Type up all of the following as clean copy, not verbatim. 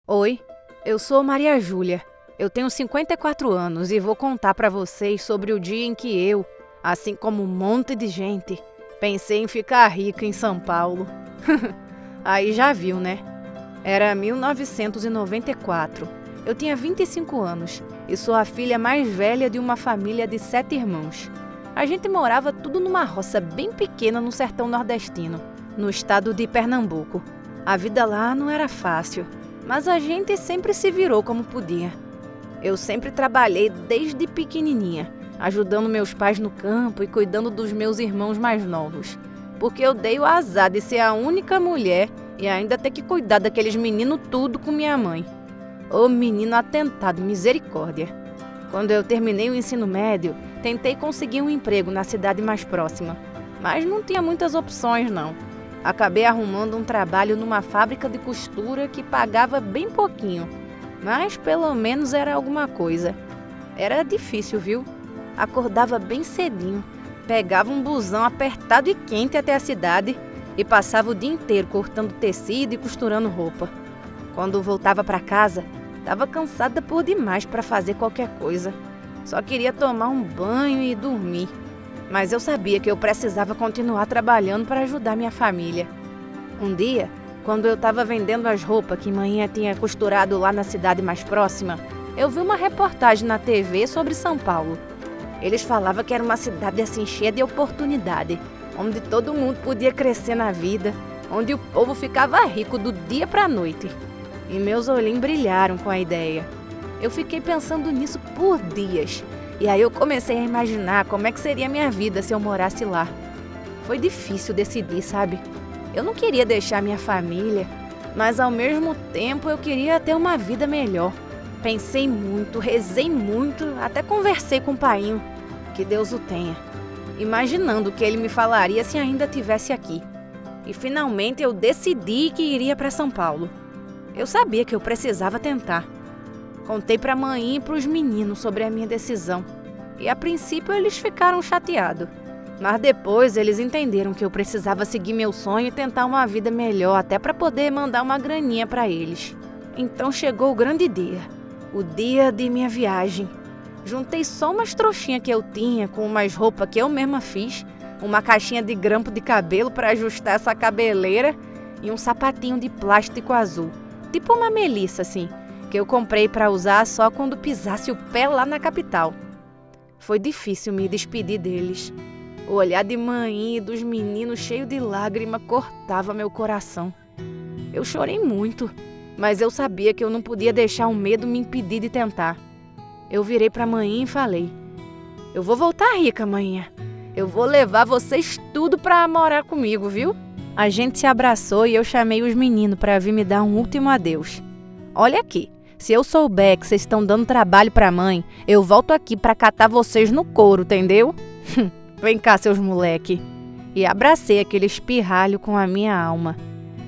Oi, eu sou Maria Júlia. Eu tenho 54 anos e vou contar para vocês sobre o dia em que eu, assim como um monte de gente, pensei em ficar rica em São Paulo. Aí já viu, né? Era 1994. Eu tinha 25 anos e sou a filha mais velha de uma família de 7 irmãos. A gente morava tudo numa roça bem pequena no sertão nordestino, no estado de Pernambuco. A vida lá não era fácil, mas a gente sempre se virou como podia. Eu sempre trabalhei desde pequenininha, ajudando meus pais no campo e cuidando dos meus irmãos mais novos, porque eu dei o azar de ser a única mulher e ainda ter que cuidar daqueles meninos tudo com minha mãe. Ô menino atentado, misericórdia! Quando eu terminei o ensino médio, tentei conseguir um emprego na cidade mais próxima, mas não tinha muitas opções não. Acabei arrumando um trabalho numa fábrica de costura que pagava bem pouquinho, mas pelo menos era alguma coisa. Era difícil, viu? Acordava bem cedinho, pegava um busão apertado e quente até a cidade e passava o dia inteiro cortando tecido e costurando roupa. Quando voltava para casa, estava cansada por demais para fazer qualquer coisa. Só queria tomar um banho e dormir. Mas eu sabia que eu precisava continuar trabalhando para ajudar minha família. Um dia, quando eu estava vendendo as roupas que manhã tinha costurado lá na cidade mais próxima, eu vi uma reportagem na TV sobre São Paulo. Eles falavam que era uma cidade assim cheia de oportunidade, onde todo mundo podia crescer na vida, onde o povo ficava rico do dia para a noite. E meus olhinhos brilharam com a ideia. Eu fiquei pensando nisso por dias. E aí eu comecei a imaginar como é que seria a minha vida se eu morasse lá. Foi difícil decidir, sabe? Eu não queria deixar minha família, mas ao mesmo tempo eu queria ter uma vida melhor. Pensei muito, rezei muito, até conversei com o painho, que Deus o tenha, imaginando o que ele me falaria se ainda estivesse aqui. E finalmente eu decidi que iria para São Paulo. Eu sabia que eu precisava tentar. Contei para a mãe e para os meninos sobre a minha decisão. E a princípio eles ficaram chateados. Mas depois eles entenderam que eu precisava seguir meu sonho e tentar uma vida melhor, até para poder mandar uma graninha para eles. Então chegou o grande dia. O dia de minha viagem. Juntei só umas trouxinhas que eu tinha com umas roupas que eu mesma fiz, uma caixinha de grampo de cabelo para ajustar essa cabeleira e um sapatinho de plástico azul, tipo uma Melissa assim, que eu comprei para usar só quando pisasse o pé lá na capital. Foi difícil me despedir deles. O olhar de mãe e dos meninos cheio de lágrima cortava meu coração. Eu chorei muito, mas eu sabia que eu não podia deixar o medo me impedir de tentar. Eu virei para a mãe e falei: eu vou voltar rica, mãe. Eu vou levar vocês tudo para morar comigo, viu? A gente se abraçou e eu chamei os meninos para vir me dar um último adeus. Olha aqui. Se eu souber que vocês estão dando trabalho pra mãe, eu volto aqui pra catar vocês no couro, entendeu? Vem cá, seus moleque. E abracei aquele espirralho com a minha alma.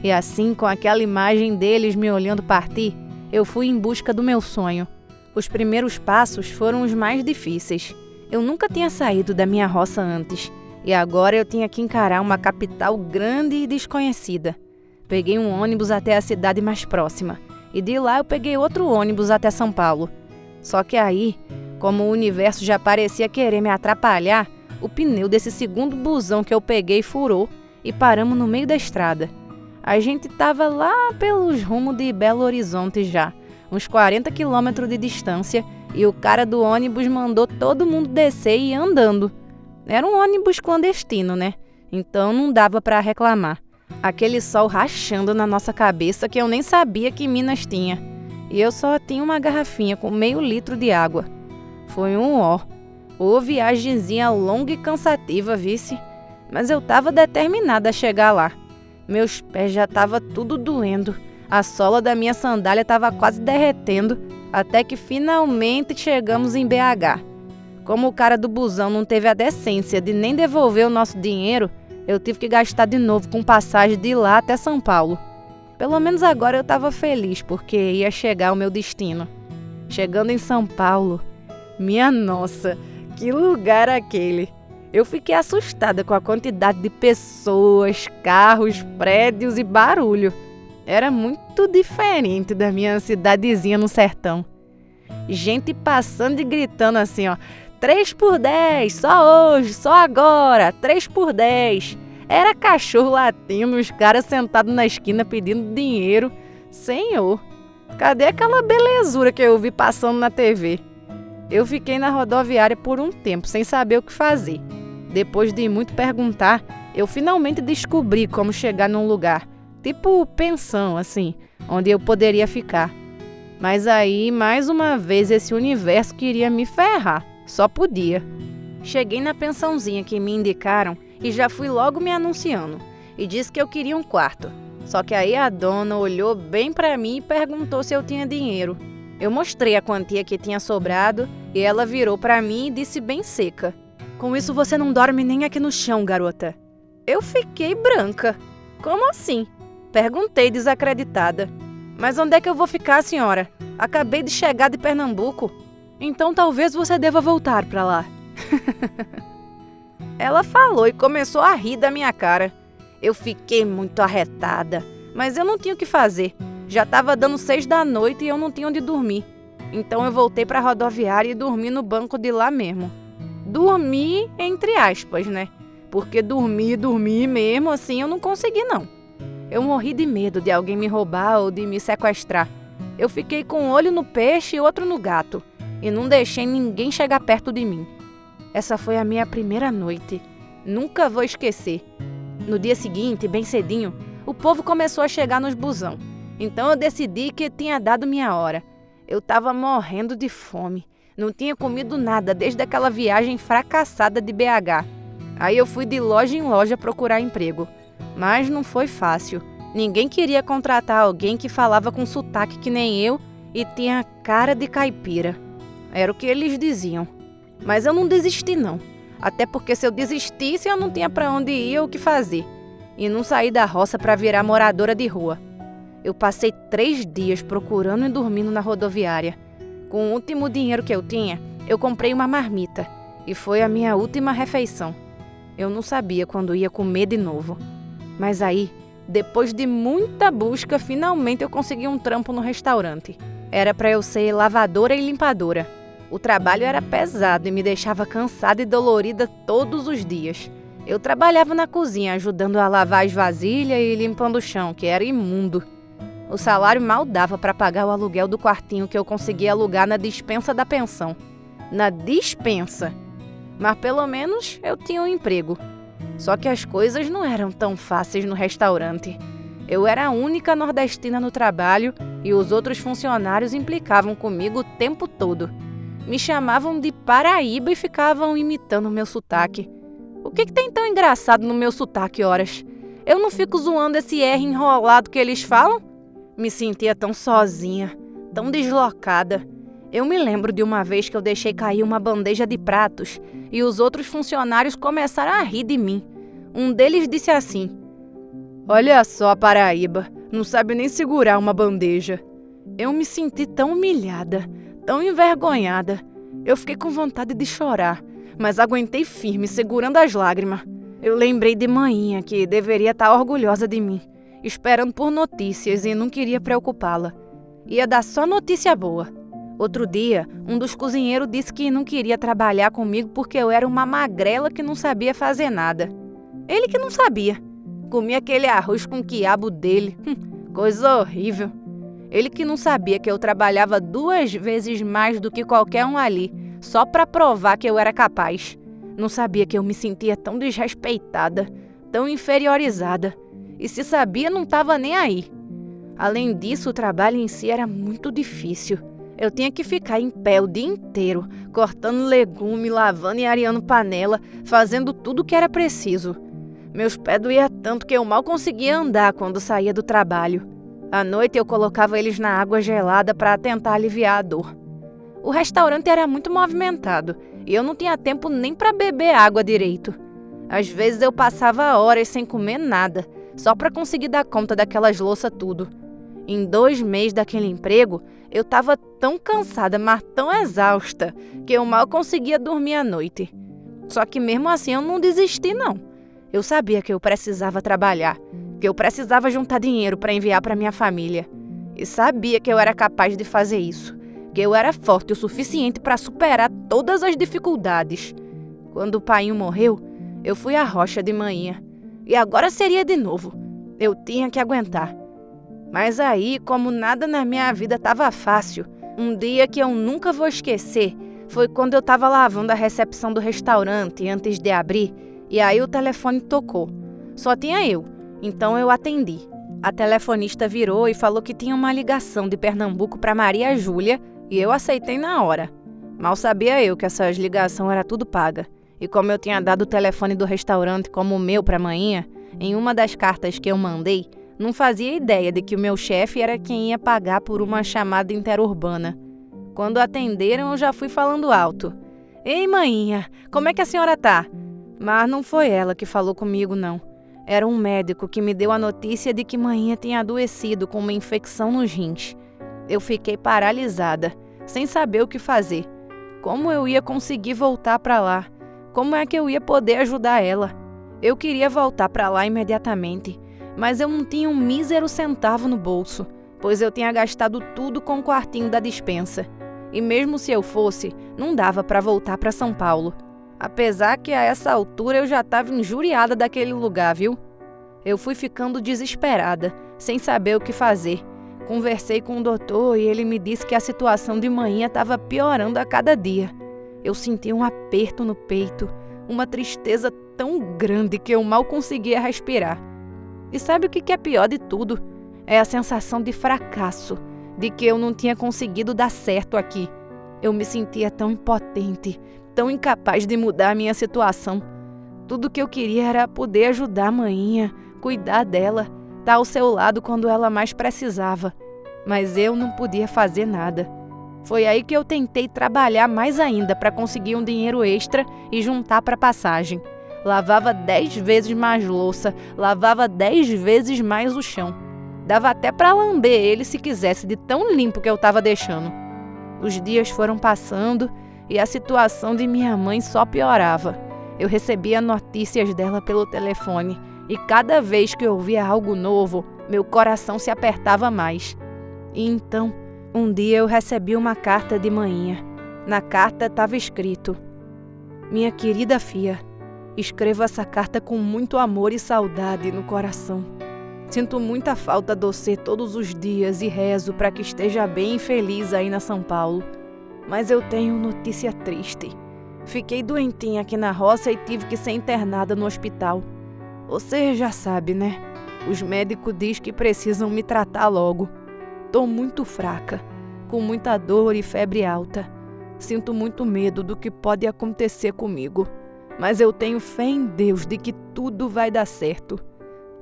E assim, com aquela imagem deles me olhando partir, eu fui em busca do meu sonho. Os primeiros passos foram os mais difíceis. Eu nunca tinha saído da minha roça antes. E agora eu tinha que encarar uma capital grande e desconhecida. Peguei um ônibus até a cidade mais próxima. E de lá eu peguei outro ônibus até São Paulo. Só que aí, como o universo já parecia querer me atrapalhar, o pneu desse segundo busão que eu peguei furou e paramos no meio da estrada. A gente estava lá pelos rumos de Belo Horizonte já, uns 40 quilômetros de distância, e o cara do ônibus mandou todo mundo descer e ir andando. Era um ônibus clandestino, né? Então não dava para reclamar. Aquele sol rachando na nossa cabeça que eu nem sabia que Minas tinha. E eu só tinha uma garrafinha com meio litro de água. Foi um ó. Ô viagenzinha longa e cansativa, vice. Mas eu tava determinada a chegar lá. Meus pés já tava tudo doendo. A sola da minha sandália tava quase derretendo. Até que finalmente chegamos em BH. Como o cara do busão não teve a decência de nem devolver o nosso dinheiro, eu tive que gastar de novo com passagem de lá até São Paulo. Pelo menos agora eu estava feliz, porque ia chegar ao meu destino. Chegando em São Paulo, minha nossa, que lugar aquele! Eu fiquei assustada com a quantidade de pessoas, carros, prédios e barulho. Era muito diferente da minha cidadezinha no sertão. Gente passando e gritando assim, ó, 3 por 10, só hoje, só agora, 3 por 10. Era cachorro latindo, os caras sentados na esquina pedindo dinheiro. Senhor, cadê aquela belezura que eu vi passando na TV? Eu fiquei na rodoviária por um tempo, sem saber o que fazer. Depois de muito perguntar, eu finalmente descobri como chegar num lugar, tipo pensão, assim, onde eu poderia ficar. Mas aí, mais uma vez, esse universo queria me ferrar. Só podia. Cheguei na pensãozinha que me indicaram e já fui logo me anunciando. E disse que eu queria um quarto. Só que aí a dona olhou bem pra mim e perguntou se eu tinha dinheiro. Eu mostrei a quantia que tinha sobrado e ela virou pra mim e disse bem seca: "Com isso você não dorme nem aqui no chão, garota." Eu fiquei branca. Como assim? Perguntei desacreditada. "Mas onde é que eu vou ficar, senhora? Acabei de chegar de Pernambuco." "Então talvez você deva voltar pra lá." Ela falou e começou a rir da minha cara. Eu fiquei muito arretada, mas eu não tinha o que fazer. Já estava dando 6 da noite e eu não tinha onde dormir. Então eu voltei pra rodoviária e dormi no banco de lá mesmo. Dormi entre aspas, né? Porque dormir mesmo assim eu não consegui não. Eu morri de medo de alguém me roubar ou de me sequestrar. Eu fiquei com um olho no peixe e outro no gato. E não deixei ninguém chegar perto de mim. Essa foi a minha primeira noite. Nunca vou esquecer. No dia seguinte, bem cedinho, o povo começou a chegar nos busão. Então eu decidi que tinha dado minha hora. Eu estava morrendo de fome. Não tinha comido nada desde aquela viagem fracassada de BH. Aí eu fui de loja em loja procurar emprego. Mas não foi fácil. Ninguém queria contratar alguém que falava com sotaque que nem eu e tinha cara de caipira. Era o que eles diziam. Mas eu não desisti não. Até porque se eu desistisse eu não tinha para onde ir ou o que fazer. E não saí da roça para virar moradora de rua. Eu passei 3 dias procurando e dormindo na rodoviária. Com o último dinheiro que eu tinha, eu comprei uma marmita. E foi a minha última refeição. Eu não sabia quando ia comer de novo. Mas aí, depois de muita busca, finalmente eu consegui um trampo no restaurante. Era para eu ser lavadora e limpadora. O trabalho era pesado e me deixava cansada e dolorida todos os dias. Eu trabalhava na cozinha, ajudando a lavar as vasilhas e limpando o chão, que era imundo. O salário mal dava para pagar o aluguel do quartinho que eu conseguia alugar na despensa da pensão. Na despensa! Mas pelo menos eu tinha um emprego. Só que as coisas não eram tão fáceis no restaurante. Eu era a única nordestina no trabalho e os outros funcionários implicavam comigo o tempo todo. Me chamavam de Paraíba e ficavam imitando o meu sotaque. O que tem tão engraçado no meu sotaque, horas? Eu não fico zoando esse R enrolado que eles falam? Me sentia tão sozinha, tão deslocada. Eu me lembro de uma vez que eu deixei cair uma bandeja de pratos e os outros funcionários começaram a rir de mim. Um deles disse assim: "Olha só a Paraíba, não sabe nem segurar uma bandeja." Eu me senti tão humilhada, tão envergonhada. Eu fiquei com vontade de chorar, mas aguentei firme, segurando as lágrimas. Eu lembrei de Mainha, que deveria estar orgulhosa de mim, esperando por notícias e não queria preocupá-la. Ia dar só notícia boa. Outro dia, um dos cozinheiros disse que não queria trabalhar comigo porque eu era uma magrela que não sabia fazer nada. Ele que não sabia. Comia aquele arroz com quiabo dele. Coisa horrível. Ele que não sabia que eu trabalhava 2 vezes mais do que qualquer um ali, só para provar que eu era capaz. Não sabia que eu me sentia tão desrespeitada, tão inferiorizada. E se sabia, não estava nem aí. Além disso, o trabalho em si era muito difícil. Eu tinha que ficar em pé o dia inteiro, cortando legume, lavando e areando panela, fazendo tudo o que era preciso. Meus pés doíam tanto que eu mal conseguia andar quando saía do trabalho. À noite eu colocava eles na água gelada para tentar aliviar a dor. O restaurante era muito movimentado e eu não tinha tempo nem para beber água direito. Às vezes eu passava horas sem comer nada, só para conseguir dar conta daquelas louças tudo. Em 2 meses daquele emprego, eu estava tão cansada, mas tão exausta, que eu mal conseguia dormir à noite. Só que mesmo assim eu não desisti não. Eu sabia que eu precisava trabalhar, porque eu precisava juntar dinheiro para enviar para minha família. E sabia que eu era capaz de fazer isso, que eu era forte o suficiente para superar todas as dificuldades. Quando o painho morreu, eu fui à roça de manhã. E agora seria de novo. Eu tinha que aguentar. Mas aí, como nada na minha vida estava fácil, um dia que eu nunca vou esquecer foi quando eu estava lavando a recepção do restaurante antes de abrir, e aí o telefone tocou. Só tinha eu, então eu atendi. A telefonista virou e falou que tinha uma ligação de Pernambuco para Maria Júlia, e eu aceitei na hora. Mal sabia eu que essas ligações era tudo paga. E como eu tinha dado o telefone do restaurante como o meu para manhã, em uma das cartas que eu mandei, não fazia ideia de que o meu chefe era quem ia pagar por uma chamada interurbana. Quando atenderam, eu já fui falando alto. Ei, maninha, como é que a senhora tá? Mas não foi ela que falou comigo, não. Era um médico que me deu a notícia de que maninha tinha adoecido com uma infecção nos rins. Eu fiquei paralisada, sem saber o que fazer. Como eu ia conseguir voltar para lá? Como é que eu ia poder ajudar ela? Eu queria voltar para lá imediatamente, mas eu não tinha um mísero centavo no bolso, pois eu tinha gastado tudo com o quartinho da despensa. E mesmo se eu fosse, não dava para voltar para São Paulo. Apesar que a essa altura eu já estava injuriada daquele lugar, viu? Eu fui ficando desesperada, sem saber o que fazer. Conversei com o doutor e ele me disse que a situação de manhã estava piorando a cada dia. Eu senti um aperto no peito, uma tristeza tão grande que eu mal conseguia respirar. E sabe o que é pior de tudo? É a sensação de fracasso, de que eu não tinha conseguido dar certo aqui. Eu me sentia tão impotente, tão incapaz de mudar a minha situação. Tudo que eu queria era poder ajudar a maninha, cuidar dela, estar ao seu lado quando ela mais precisava. Mas eu não podia fazer nada. Foi aí que eu tentei trabalhar mais ainda para conseguir um dinheiro extra e juntar para passagem. Lavava 10 vezes mais louça, lavava 10 vezes mais o chão. Dava até para lamber ele se quisesse, de tão limpo que eu estava deixando. Os dias foram passando e a situação de minha mãe só piorava. Eu recebia notícias dela pelo telefone e cada vez que eu ouvia algo novo, meu coração se apertava mais. E então, um dia eu recebi uma carta de manhinha. Na carta estava escrito: Minha querida filha, escrevo essa carta com muito amor e saudade no coração. Sinto muita falta de você todos os dias e rezo para que esteja bem e feliz aí na São Paulo. Mas eu tenho notícia triste. Fiquei doentinha aqui na roça e tive que ser internada no hospital. Você já sabe, né? Os médicos dizem que precisam me tratar logo. Tô muito fraca, com muita dor e febre alta. Sinto muito medo do que pode acontecer comigo. Mas eu tenho fé em Deus de que tudo vai dar certo.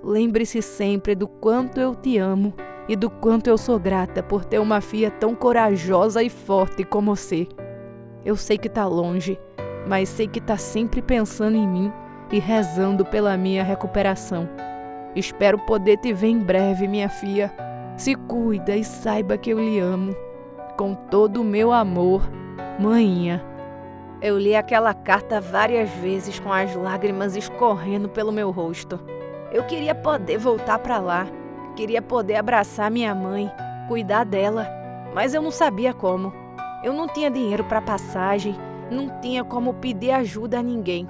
Lembre-se sempre do quanto eu te amo e do quanto eu sou grata por ter uma filha tão corajosa e forte como você. Eu sei que tá longe, mas sei que tá sempre pensando em mim e rezando pela minha recuperação. Espero poder te ver em breve, minha filha. Se cuida e saiba que eu lhe amo. Com todo o meu amor, maninha. Eu li aquela carta várias vezes com as lágrimas escorrendo pelo meu rosto. Eu queria poder voltar para lá, queria poder abraçar minha mãe, cuidar dela, mas eu não sabia como. Eu não tinha dinheiro para passagem, não tinha como pedir ajuda a ninguém.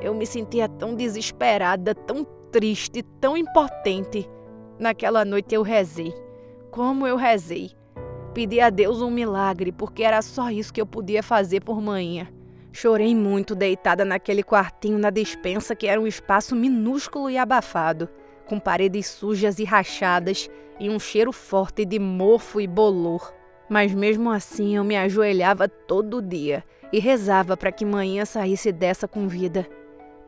Eu me sentia tão desesperada, tão triste, tão impotente. Naquela noite eu rezei. Como eu rezei. Pedi a Deus um milagre, porque era só isso que eu podia fazer por manhinha. Chorei muito deitada naquele quartinho na despensa que era um espaço minúsculo e abafado, com paredes sujas e rachadas e um cheiro forte de mofo e bolor. Mas mesmo assim eu me ajoelhava todo dia e rezava para que manhinha saísse dessa com vida.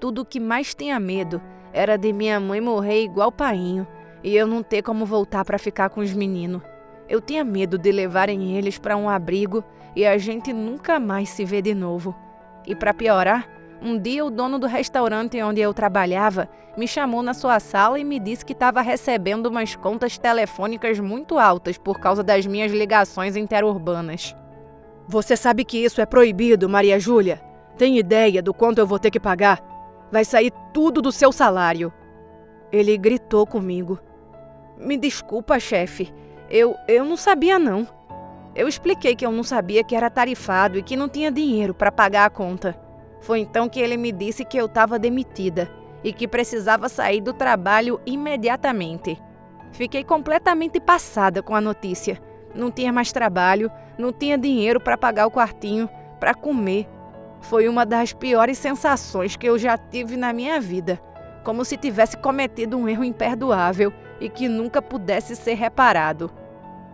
Tudo o que mais tinha medo era de minha mãe morrer igual painho e eu não ter como voltar para ficar com os meninos. Eu tinha medo de levarem eles para um abrigo e a gente nunca mais se ver de novo. E para piorar, um dia o dono do restaurante onde eu trabalhava me chamou na sua sala e me disse que estava recebendo umas contas telefônicas muito altas por causa das minhas ligações interurbanas. Você sabe que isso é proibido, Maria Júlia? Tem ideia do quanto eu vou ter que pagar? Vai sair tudo do seu salário. Ele gritou comigo. Me desculpa, chefe. Eu não sabia, não. Eu expliquei que eu não sabia que era tarifado e que não tinha dinheiro para pagar a conta. Foi então que ele me disse que eu estava demitida e que precisava sair do trabalho imediatamente. Fiquei completamente passada com a notícia. Não tinha mais trabalho, não tinha dinheiro para pagar o quartinho, para comer. Foi uma das piores sensações que eu já tive na minha vida. Como se tivesse cometido um erro imperdoável e que nunca pudesse ser reparado.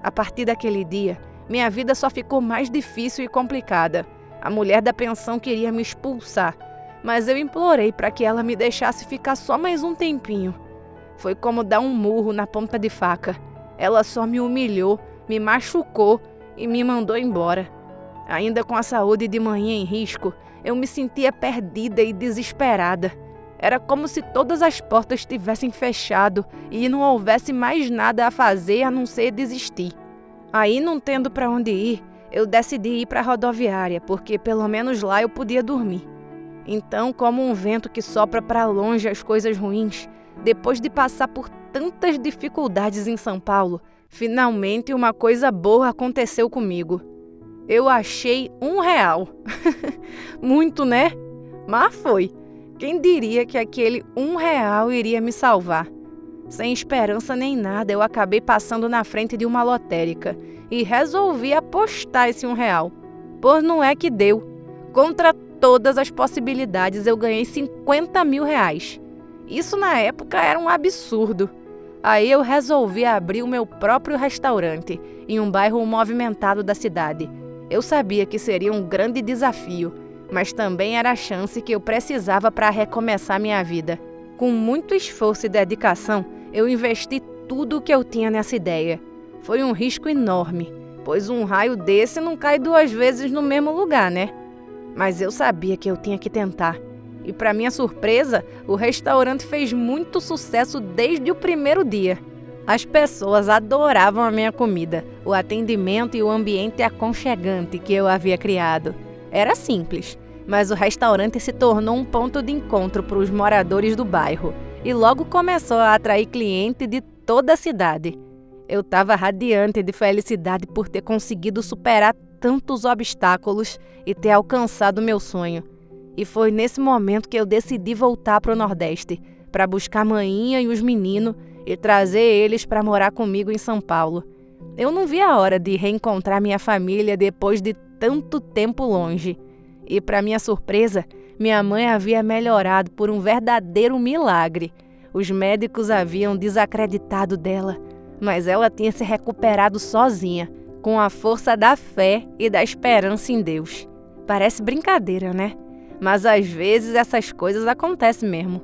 A partir daquele dia, minha vida só ficou mais difícil e complicada. A mulher da pensão queria me expulsar, mas eu implorei para que ela me deixasse ficar só mais um tempinho. Foi como dar um murro na ponta de faca. Ela só me humilhou, me machucou e me mandou embora. Ainda com a saúde de manhã em risco, eu me sentia perdida e desesperada. Era como se todas as portas tivessem fechado e não houvesse mais nada a fazer a não ser desistir. Aí, não tendo para onde ir, eu decidi ir para a rodoviária, porque pelo menos lá eu podia dormir. Então, como um vento que sopra para longe as coisas ruins, depois de passar por tantas dificuldades em São Paulo, finalmente uma coisa boa aconteceu comigo. Eu achei R$1. Muito, né? Mas foi. Quem diria que aquele R$1 iria me salvar? Sem esperança nem nada, eu acabei passando na frente de uma lotérica e resolvi apostar esse R$1. Pois não é que deu. Contra todas as possibilidades, eu ganhei R$50 mil. Isso na época era um absurdo. Aí eu resolvi abrir o meu próprio restaurante em um bairro movimentado da cidade. Eu sabia que seria um grande desafio, mas também era a chance que eu precisava para recomeçar minha vida. Com muito esforço e dedicação, eu investi tudo o que eu tinha nessa ideia. Foi um risco enorme, pois um raio desse não cai 2 vezes no mesmo lugar, né? Mas eu sabia que eu tinha que tentar. E para minha surpresa, o restaurante fez muito sucesso desde o primeiro dia. As pessoas adoravam a minha comida, o atendimento e o ambiente aconchegante que eu havia criado. Era simples, mas o restaurante se tornou um ponto de encontro para os moradores do bairro e logo começou a atrair clientes de toda a cidade. Eu estava radiante de felicidade por ter conseguido superar tantos obstáculos e ter alcançado meu sonho. E foi nesse momento que eu decidi voltar para o Nordeste, para buscar a maninha e os meninos e trazer eles para morar comigo em São Paulo. Eu não vi a hora de reencontrar minha família depois de tanto tempo longe. E, para minha surpresa, minha mãe havia melhorado por um verdadeiro milagre. Os médicos haviam desacreditado dela, mas ela tinha se recuperado sozinha, com a força da fé e da esperança em Deus. Parece brincadeira, né? Mas às vezes essas coisas acontecem mesmo.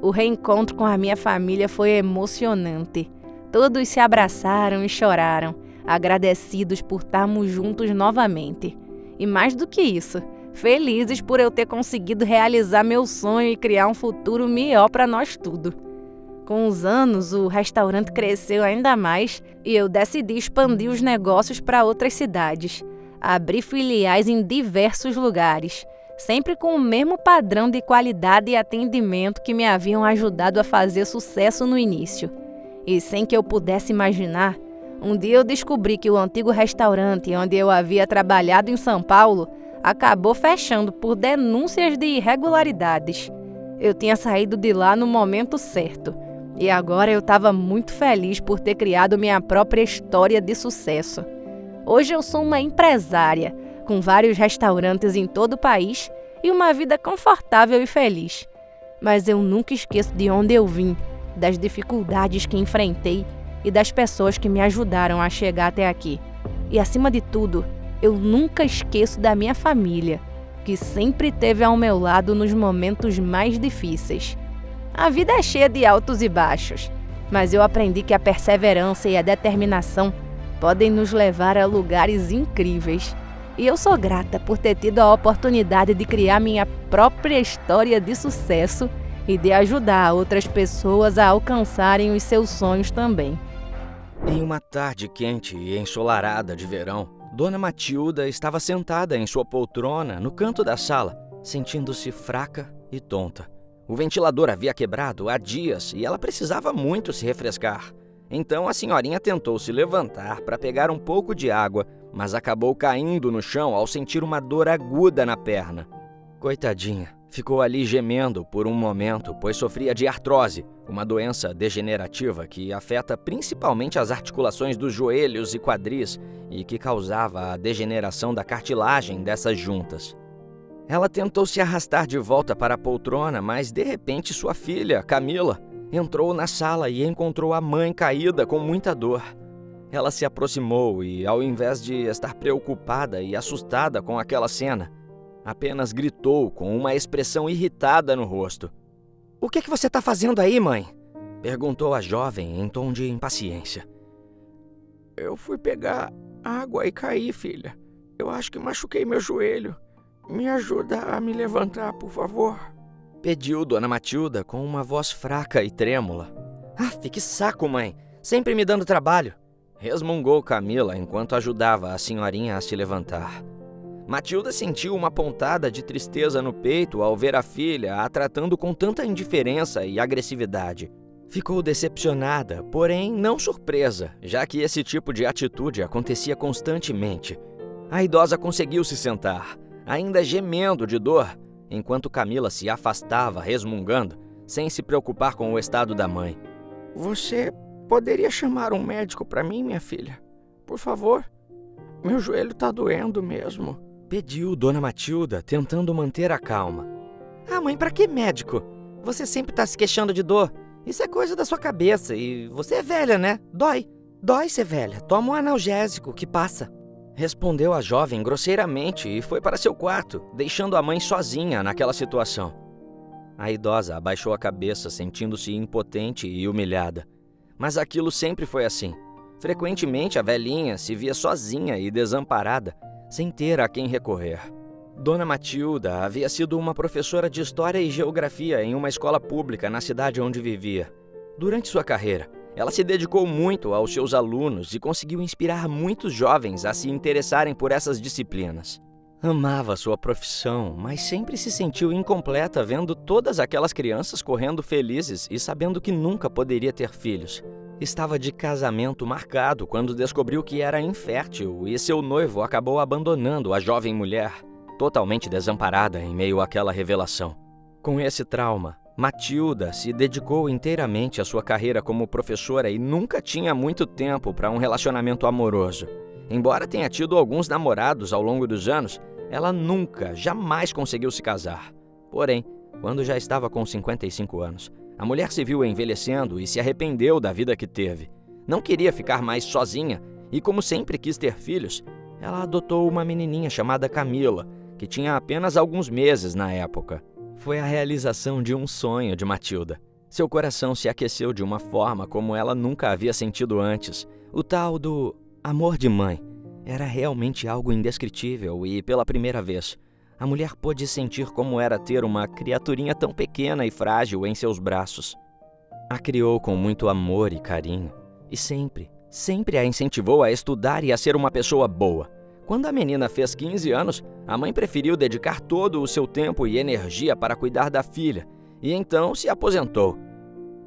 O reencontro com a minha família foi emocionante. Todos se abraçaram e choraram, agradecidos por estarmos juntos novamente. E mais do que isso, felizes por eu ter conseguido realizar meu sonho e criar um futuro melhor para nós tudo. Com os anos, o restaurante cresceu ainda mais e eu decidi expandir os negócios para outras cidades. Abri filiais em diversos lugares, sempre com o mesmo padrão de qualidade e atendimento que me haviam ajudado a fazer sucesso no início. E sem que eu pudesse imaginar, um dia eu descobri que o antigo restaurante onde eu havia trabalhado em São Paulo acabou fechando por denúncias de irregularidades. Eu tinha saído de lá no momento certo e agora eu estava muito feliz por ter criado minha própria história de sucesso. Hoje eu sou uma empresária, com vários restaurantes em todo o país e uma vida confortável e feliz. Mas eu nunca esqueço de onde eu vim, das dificuldades que enfrentei e das pessoas que me ajudaram a chegar até aqui. E acima de tudo, eu nunca esqueço da minha família, que sempre esteve ao meu lado nos momentos mais difíceis. A vida é cheia de altos e baixos, mas eu aprendi que a perseverança e a determinação podem nos levar a lugares incríveis. E eu sou grata por ter tido a oportunidade de criar minha própria história de sucesso e de ajudar outras pessoas a alcançarem os seus sonhos também. Em uma tarde quente e ensolarada de verão, Dona Matilda estava sentada em sua poltrona no canto da sala, sentindo-se fraca e tonta. O ventilador havia quebrado há dias e ela precisava muito se refrescar. Então a senhorinha tentou se levantar para pegar um pouco de água, mas acabou caindo no chão ao sentir uma dor aguda na perna. Coitadinha, ficou ali gemendo por um momento, pois sofria de artrose, uma doença degenerativa que afeta principalmente as articulações dos joelhos e quadris e que causava a degeneração da cartilagem dessas juntas. Ela tentou se arrastar de volta para a poltrona, mas de repente sua filha, Camila, entrou na sala e encontrou a mãe caída com muita dor. Ela se aproximou e, ao invés de estar preocupada e assustada com aquela cena, apenas gritou com uma expressão irritada no rosto. "O que você está fazendo aí, mãe?" perguntou a jovem em tom de impaciência. "Eu fui pegar água e caí, filha. Eu acho que machuquei meu joelho. Me ajuda a me levantar, por favor?" pediu Dona Matilda com uma voz fraca e trêmula. Que saco, mãe! Sempre me dando trabalho!" resmungou Camila enquanto ajudava a senhorinha a se levantar. Matilda sentiu uma pontada de tristeza no peito ao ver a filha a tratando com tanta indiferença e agressividade. Ficou decepcionada, porém não surpresa, já que esse tipo de atitude acontecia constantemente. A idosa conseguiu se sentar, ainda gemendo de dor, enquanto Camila se afastava resmungando, sem se preocupar com o estado da mãe. "Você poderia chamar um médico para mim, minha filha? Por favor? Meu joelho está doendo mesmo", pediu Dona Matilda, tentando manter a calma. "Mãe, para que médico? Você sempre está se queixando de dor. Isso é coisa da sua cabeça e você é velha, né? Dói ser velha. Toma um analgésico que passa", respondeu a jovem grosseiramente e foi para seu quarto, deixando a mãe sozinha naquela situação. A idosa abaixou a cabeça, sentindo-se impotente e humilhada. Mas aquilo sempre foi assim. Frequentemente a velhinha se via sozinha e desamparada, sem ter a quem recorrer. Dona Matilda havia sido uma professora de História e Geografia em uma escola pública na cidade onde vivia. Durante sua carreira, ela se dedicou muito aos seus alunos e conseguiu inspirar muitos jovens a se interessarem por essas disciplinas. Amava sua profissão, mas sempre se sentiu incompleta vendo todas aquelas crianças correndo felizes e sabendo que nunca poderia ter filhos. Estava de casamento marcado quando descobriu que era infértil e seu noivo acabou abandonando a jovem mulher, totalmente desamparada em meio àquela revelação. Com esse trauma, Matilda se dedicou inteiramente à sua carreira como professora e nunca tinha muito tempo para um relacionamento amoroso. Embora tenha tido alguns namorados ao longo dos anos, ela nunca, jamais conseguiu se casar. Porém, quando já estava com 55 anos, a mulher se viu envelhecendo e se arrependeu da vida que teve. Não queria ficar mais sozinha e, como sempre quis ter filhos, ela adotou uma menininha chamada Camila, que tinha apenas alguns meses na época. Foi a realização de um sonho de Matilda. Seu coração se aqueceu de uma forma como ela nunca havia sentido antes. O tal do amor de mãe era realmente algo indescritível e, pela primeira vez, a mulher pôde sentir como era ter uma criaturinha tão pequena e frágil em seus braços. A criou com muito amor e carinho e sempre a incentivou a estudar e a ser uma pessoa boa. Quando a menina fez 15 anos, a mãe preferiu dedicar todo o seu tempo e energia para cuidar da filha e então se aposentou.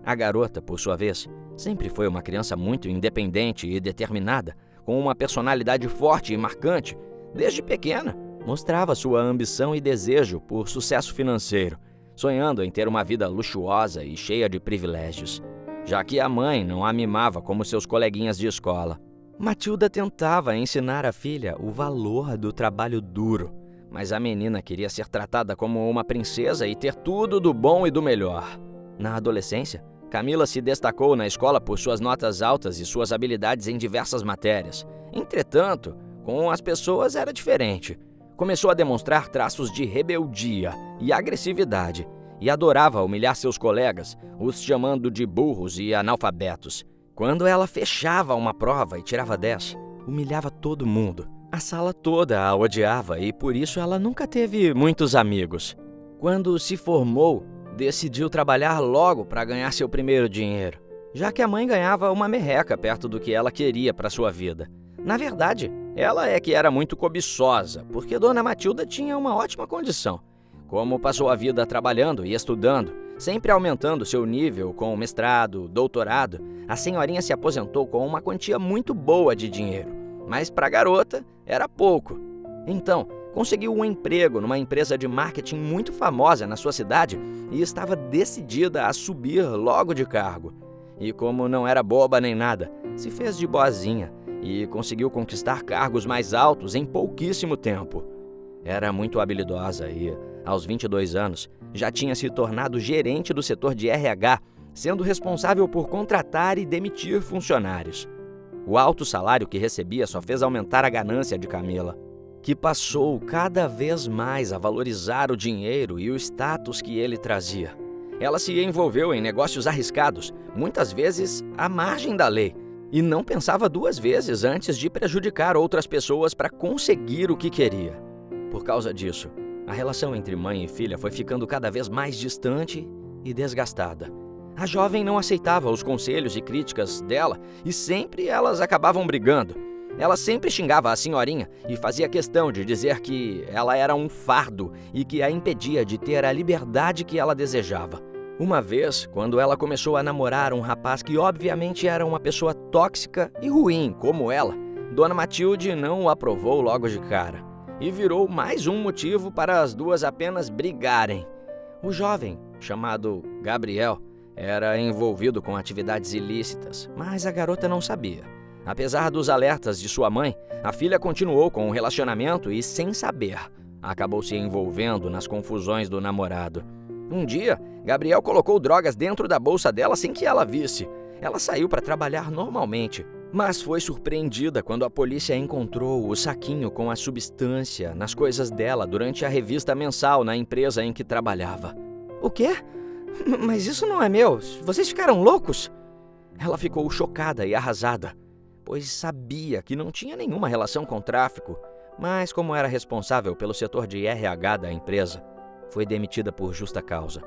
A garota, por sua vez, sempre foi uma criança muito independente e determinada, com uma personalidade forte e marcante. Desde pequena, mostrava sua ambição e desejo por sucesso financeiro, sonhando em ter uma vida luxuosa e cheia de privilégios, já que a mãe não a mimava como seus coleguinhas de escola. Matilda tentava ensinar à filha o valor do trabalho duro, mas a menina queria ser tratada como uma princesa e ter tudo do bom e do melhor. Na adolescência, Camila se destacou na escola por suas notas altas e suas habilidades em diversas matérias. Entretanto, com as pessoas era diferente. Começou a demonstrar traços de rebeldia e agressividade e adorava humilhar seus colegas, os chamando de burros e analfabetos. Quando ela fechava uma prova e tirava 10, humilhava todo mundo. A sala toda a odiava e por isso ela nunca teve muitos amigos. Quando se formou, decidiu trabalhar logo para ganhar seu primeiro dinheiro, já que a mãe ganhava uma merreca perto do que ela queria para sua vida. Na verdade, ela é que era muito cobiçosa, porque Dona Matilda tinha uma ótima condição. Como passou a vida trabalhando e estudando, Sempre aumentando seu nível com mestrado, doutorado, a senhorinha se aposentou com uma quantia muito boa de dinheiro. Mas para a garota, era pouco. Então, conseguiu um emprego numa empresa de marketing muito famosa na sua cidade e estava decidida a subir logo de cargo. E como não era boba nem nada, se fez de boazinha e conseguiu conquistar cargos mais altos em pouquíssimo tempo. Era muito habilidosa e, aos 22 anos, já tinha se tornado gerente do setor de RH, sendo responsável por contratar e demitir funcionários. O alto salário que recebia só fez aumentar a ganância de Camila, que passou cada vez mais a valorizar o dinheiro e o status que ele trazia. Ela se envolveu em negócios arriscados, muitas vezes à margem da lei, e não pensava duas vezes antes de prejudicar outras pessoas para conseguir o que queria. Por causa disso, a relação entre mãe e filha foi ficando cada vez mais distante e desgastada. A jovem não aceitava os conselhos e críticas dela e sempre elas acabavam brigando. Ela sempre xingava a senhorinha e fazia questão de dizer que ela era um fardo e que a impedia de ter a liberdade que ela desejava. Uma vez, quando ela começou a namorar um rapaz que obviamente era uma pessoa tóxica e ruim como ela, Dona Matilde não o aprovou logo de cara. E virou mais um motivo para as duas apenas brigarem. O jovem, chamado Gabriel, era envolvido com atividades ilícitas, mas a garota não sabia. Apesar dos alertas de sua mãe, a filha continuou com o relacionamento e, sem saber, acabou se envolvendo nas confusões do namorado. Um dia, Gabriel colocou drogas dentro da bolsa dela sem que ela visse. Ela saiu para trabalhar normalmente, mas foi surpreendida quando a polícia encontrou o saquinho com a substância nas coisas dela durante a revista mensal na empresa em que trabalhava. "O quê? Mas isso não é meu. Vocês ficaram loucos?" Ela ficou chocada e arrasada, pois sabia que não tinha nenhuma relação com tráfico, mas como era responsável pelo setor de RH da empresa, foi demitida por justa causa.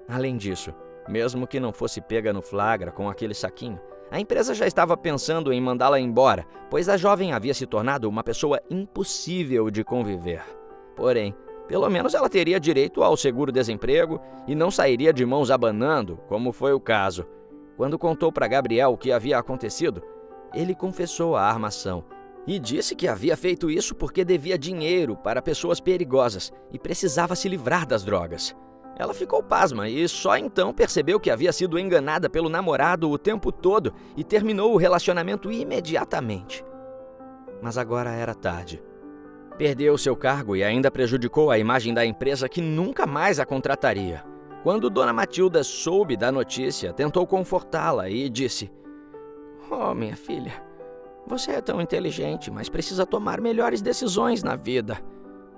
Além disso, mesmo que não fosse pega no flagra com aquele saquinho, a empresa já estava pensando em mandá-la embora, pois a jovem havia se tornado uma pessoa impossível de conviver. Porém, pelo menos ela teria direito ao seguro-desemprego e não sairia de mãos abanando, como foi o caso. Quando contou para Gabriel o que havia acontecido, ele confessou a armação e disse que havia feito isso porque devia dinheiro para pessoas perigosas e precisava se livrar das drogas. Ela ficou pasma e só então percebeu que havia sido enganada pelo namorado o tempo todo e terminou o relacionamento imediatamente. Mas agora era tarde. Perdeu seu cargo e ainda prejudicou a imagem da empresa que nunca mais a contrataria. Quando Dona Matilda soube da notícia, tentou confortá-la e disse: "Oh, minha filha, você é tão inteligente, mas precisa tomar melhores decisões na vida."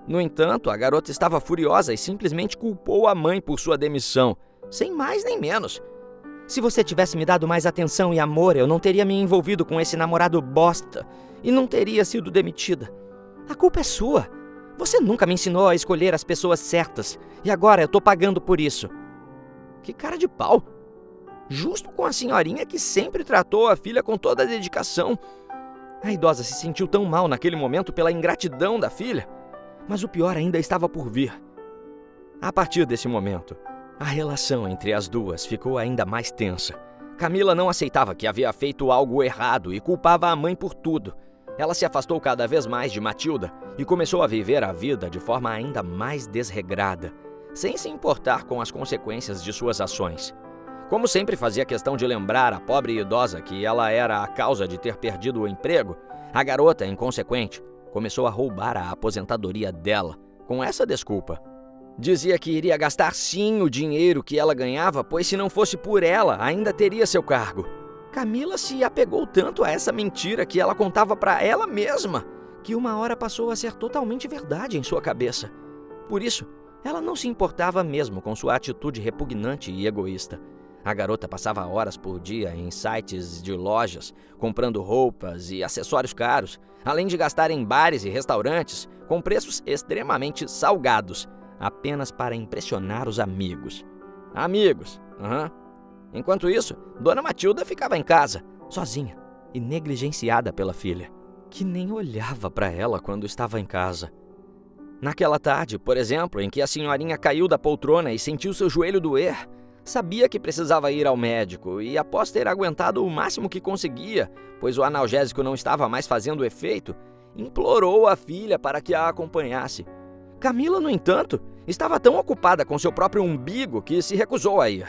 No entanto, a garota estava furiosa e simplesmente culpou a mãe por sua demissão, sem mais nem menos. "Se você tivesse me dado mais atenção e amor, eu não teria me envolvido com esse namorado bosta e não teria sido demitida. A culpa é sua. Você nunca me ensinou a escolher as pessoas certas e agora eu tô pagando por isso." Que cara de pau! Justo com a senhorinha que sempre tratou a filha com toda a dedicação. A idosa se sentiu tão mal naquele momento pela ingratidão da filha. Mas o pior ainda estava por vir. A partir desse momento, a relação entre as duas ficou ainda mais tensa. Camila não aceitava que havia feito algo errado e culpava a mãe por tudo. Ela se afastou cada vez mais de Matilda e começou a viver a vida de forma ainda mais desregrada, sem se importar com as consequências de suas ações. Como sempre fazia questão de lembrar a pobre idosa que ela era a causa de ter perdido o emprego, a garota, inconsequente, começou a roubar a aposentadoria dela, com essa desculpa. Dizia que iria gastar sim o dinheiro que ela ganhava, pois se não fosse por ela, ainda teria seu cargo. Camila se apegou tanto a essa mentira que ela contava para ela mesma, que uma hora passou a ser totalmente verdade em sua cabeça. Por isso, ela não se importava mesmo com sua atitude repugnante e egoísta. A garota passava horas por dia em sites de lojas, comprando roupas e acessórios caros, além de gastar em bares e restaurantes com preços extremamente salgados, apenas para impressionar os amigos. Amigos, Enquanto isso, Dona Matilda ficava em casa, sozinha e negligenciada pela filha, que nem olhava para ela quando estava em casa. Naquela tarde, por exemplo, em que a senhorinha caiu da poltrona e sentiu seu joelho doer, sabia que precisava ir ao médico e, após ter aguentado o máximo que conseguia, pois o analgésico não estava mais fazendo efeito, implorou a filha para que a acompanhasse. Camila, no entanto, estava tão ocupada com seu próprio umbigo que se recusou a ir.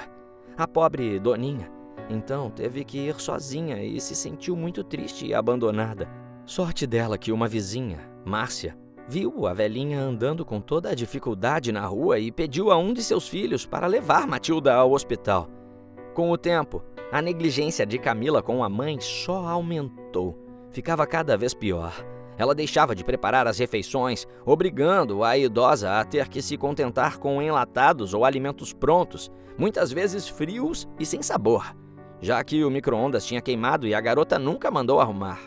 A pobre Doninha, então, teve que ir sozinha e se sentiu muito triste e abandonada. Sorte dela que uma vizinha, Márcia, viu a velhinha andando com toda a dificuldade na rua e pediu a um de seus filhos para levar Matilda ao hospital. Com o tempo, a negligência de Camila com a mãe só aumentou. Ficava cada vez pior. Ela deixava de preparar as refeições, obrigando a idosa a ter que se contentar com enlatados ou alimentos prontos, muitas vezes frios e sem sabor, já que o micro-ondas tinha queimado e a garota nunca mandou arrumar.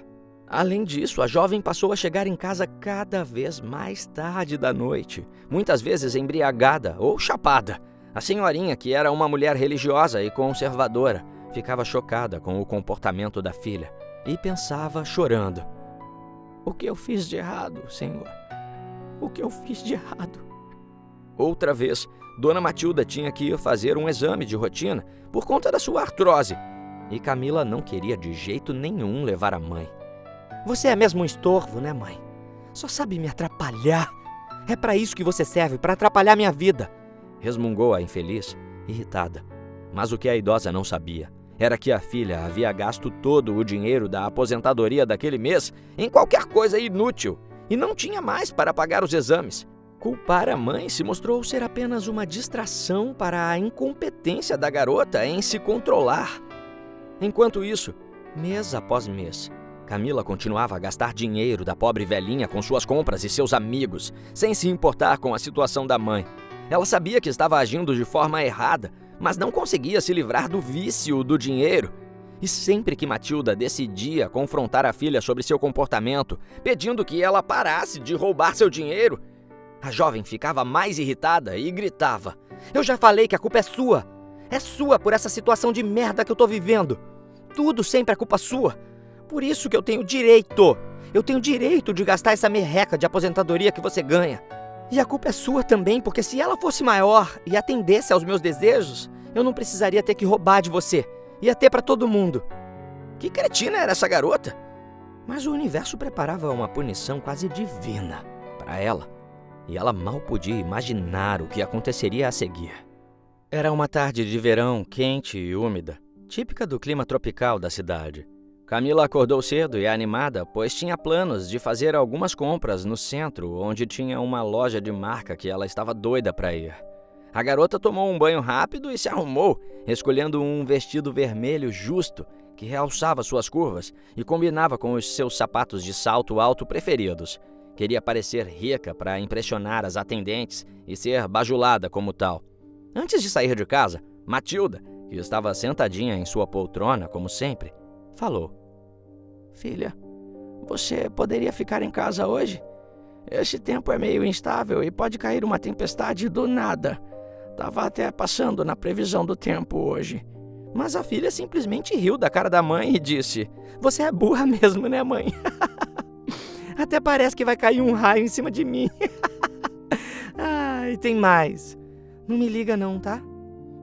Além disso, a jovem passou a chegar em casa cada vez mais tarde da noite, muitas vezes embriagada ou chapada. A senhorinha, que era uma mulher religiosa e conservadora, ficava chocada com o comportamento da filha e pensava chorando: "O que eu fiz de errado, Senhor? O que eu fiz de errado?" Outra vez, Dona Matilda tinha que ir fazer um exame de rotina por conta da sua artrose, e Camila não queria de jeito nenhum levar a mãe. "Você é mesmo um estorvo, né, mãe? Só sabe me atrapalhar. É para isso que você serve, para atrapalhar minha vida", resmungou a infeliz, irritada. Mas o que a idosa não sabia era que a filha havia gasto todo o dinheiro da aposentadoria daquele mês em qualquer coisa inútil e não tinha mais para pagar os exames. Culpar a mãe se mostrou ser apenas uma distração para a incompetência da garota em se controlar. Enquanto isso, mês após mês, Camila continuava a gastar dinheiro da pobre velhinha com suas compras e seus amigos, sem se importar com a situação da mãe. Ela sabia que estava agindo de forma errada, mas não conseguia se livrar do vício do dinheiro. E sempre que Matilda decidia confrontar a filha sobre seu comportamento, pedindo que ela parasse de roubar seu dinheiro, a jovem ficava mais irritada e gritava: "Eu já falei que a culpa é sua! É sua por essa situação de merda que eu tô vivendo! Tudo sempre é culpa sua! Por isso que eu tenho direito! Eu tenho direito de gastar essa merreca de aposentadoria que você ganha! E a culpa é sua também, porque se ela fosse maior e atendesse aos meus desejos, eu não precisaria ter que roubar de você. Ia ter pra todo mundo." Que cretina era essa garota? Mas o universo preparava uma punição quase divina para ela, e ela mal podia imaginar o que aconteceria a seguir. Era uma tarde de verão quente e úmida, típica do clima tropical da cidade. Camila acordou cedo e animada, pois tinha planos de fazer algumas compras no centro, onde tinha uma loja de marca que ela estava doida para ir. A garota tomou um banho rápido e se arrumou, escolhendo um vestido vermelho justo, que realçava suas curvas e combinava com os seus sapatos de salto alto preferidos. Queria parecer rica para impressionar as atendentes e ser bajulada como tal. Antes de sair de casa, Matilda, que estava sentadinha em sua poltrona, como sempre, falou: "Filha, você poderia ficar em casa hoje? Esse tempo é meio instável e pode cair uma tempestade do nada. Tava até passando na previsão do tempo hoje." Mas a filha simplesmente riu da cara da mãe e disse: "Você é burra mesmo, né, mãe? Até parece que vai cair um raio em cima de mim." E tem mais. Não me liga não, tá?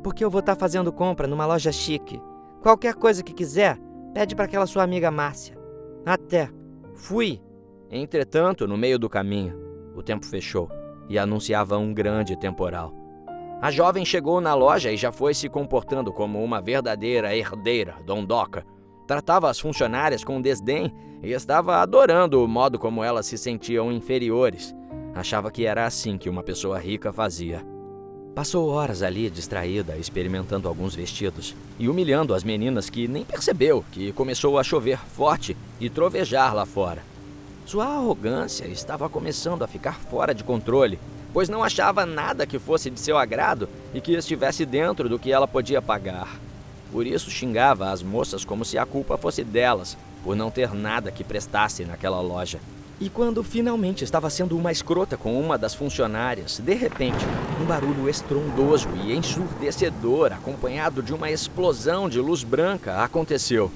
Porque eu vou estar fazendo compra numa loja chique. Qualquer coisa que quiser, pede para aquela sua amiga Márcia. Até. Fui. Entretanto, no meio do caminho, o tempo fechou e anunciava um grande temporal. A jovem chegou na loja e já foi se comportando como uma verdadeira herdeira, dondoca. Tratava as funcionárias com desdém e estava adorando o modo como elas se sentiam inferiores. Achava que era assim que uma pessoa rica fazia. Passou horas ali distraída, experimentando alguns vestidos e humilhando as meninas que nem percebeu que começou a chover forte e trovejar lá fora. Sua arrogância estava começando a ficar fora de controle, pois não achava nada que fosse de seu agrado e que estivesse dentro do que ela podia pagar. Por isso xingava as moças como se a culpa fosse delas, por não ter nada que prestasse naquela loja. E quando finalmente estava sendo uma escrota com uma das funcionárias, de repente, um barulho estrondoso e ensurdecedor, acompanhado de uma explosão de luz branca, aconteceu.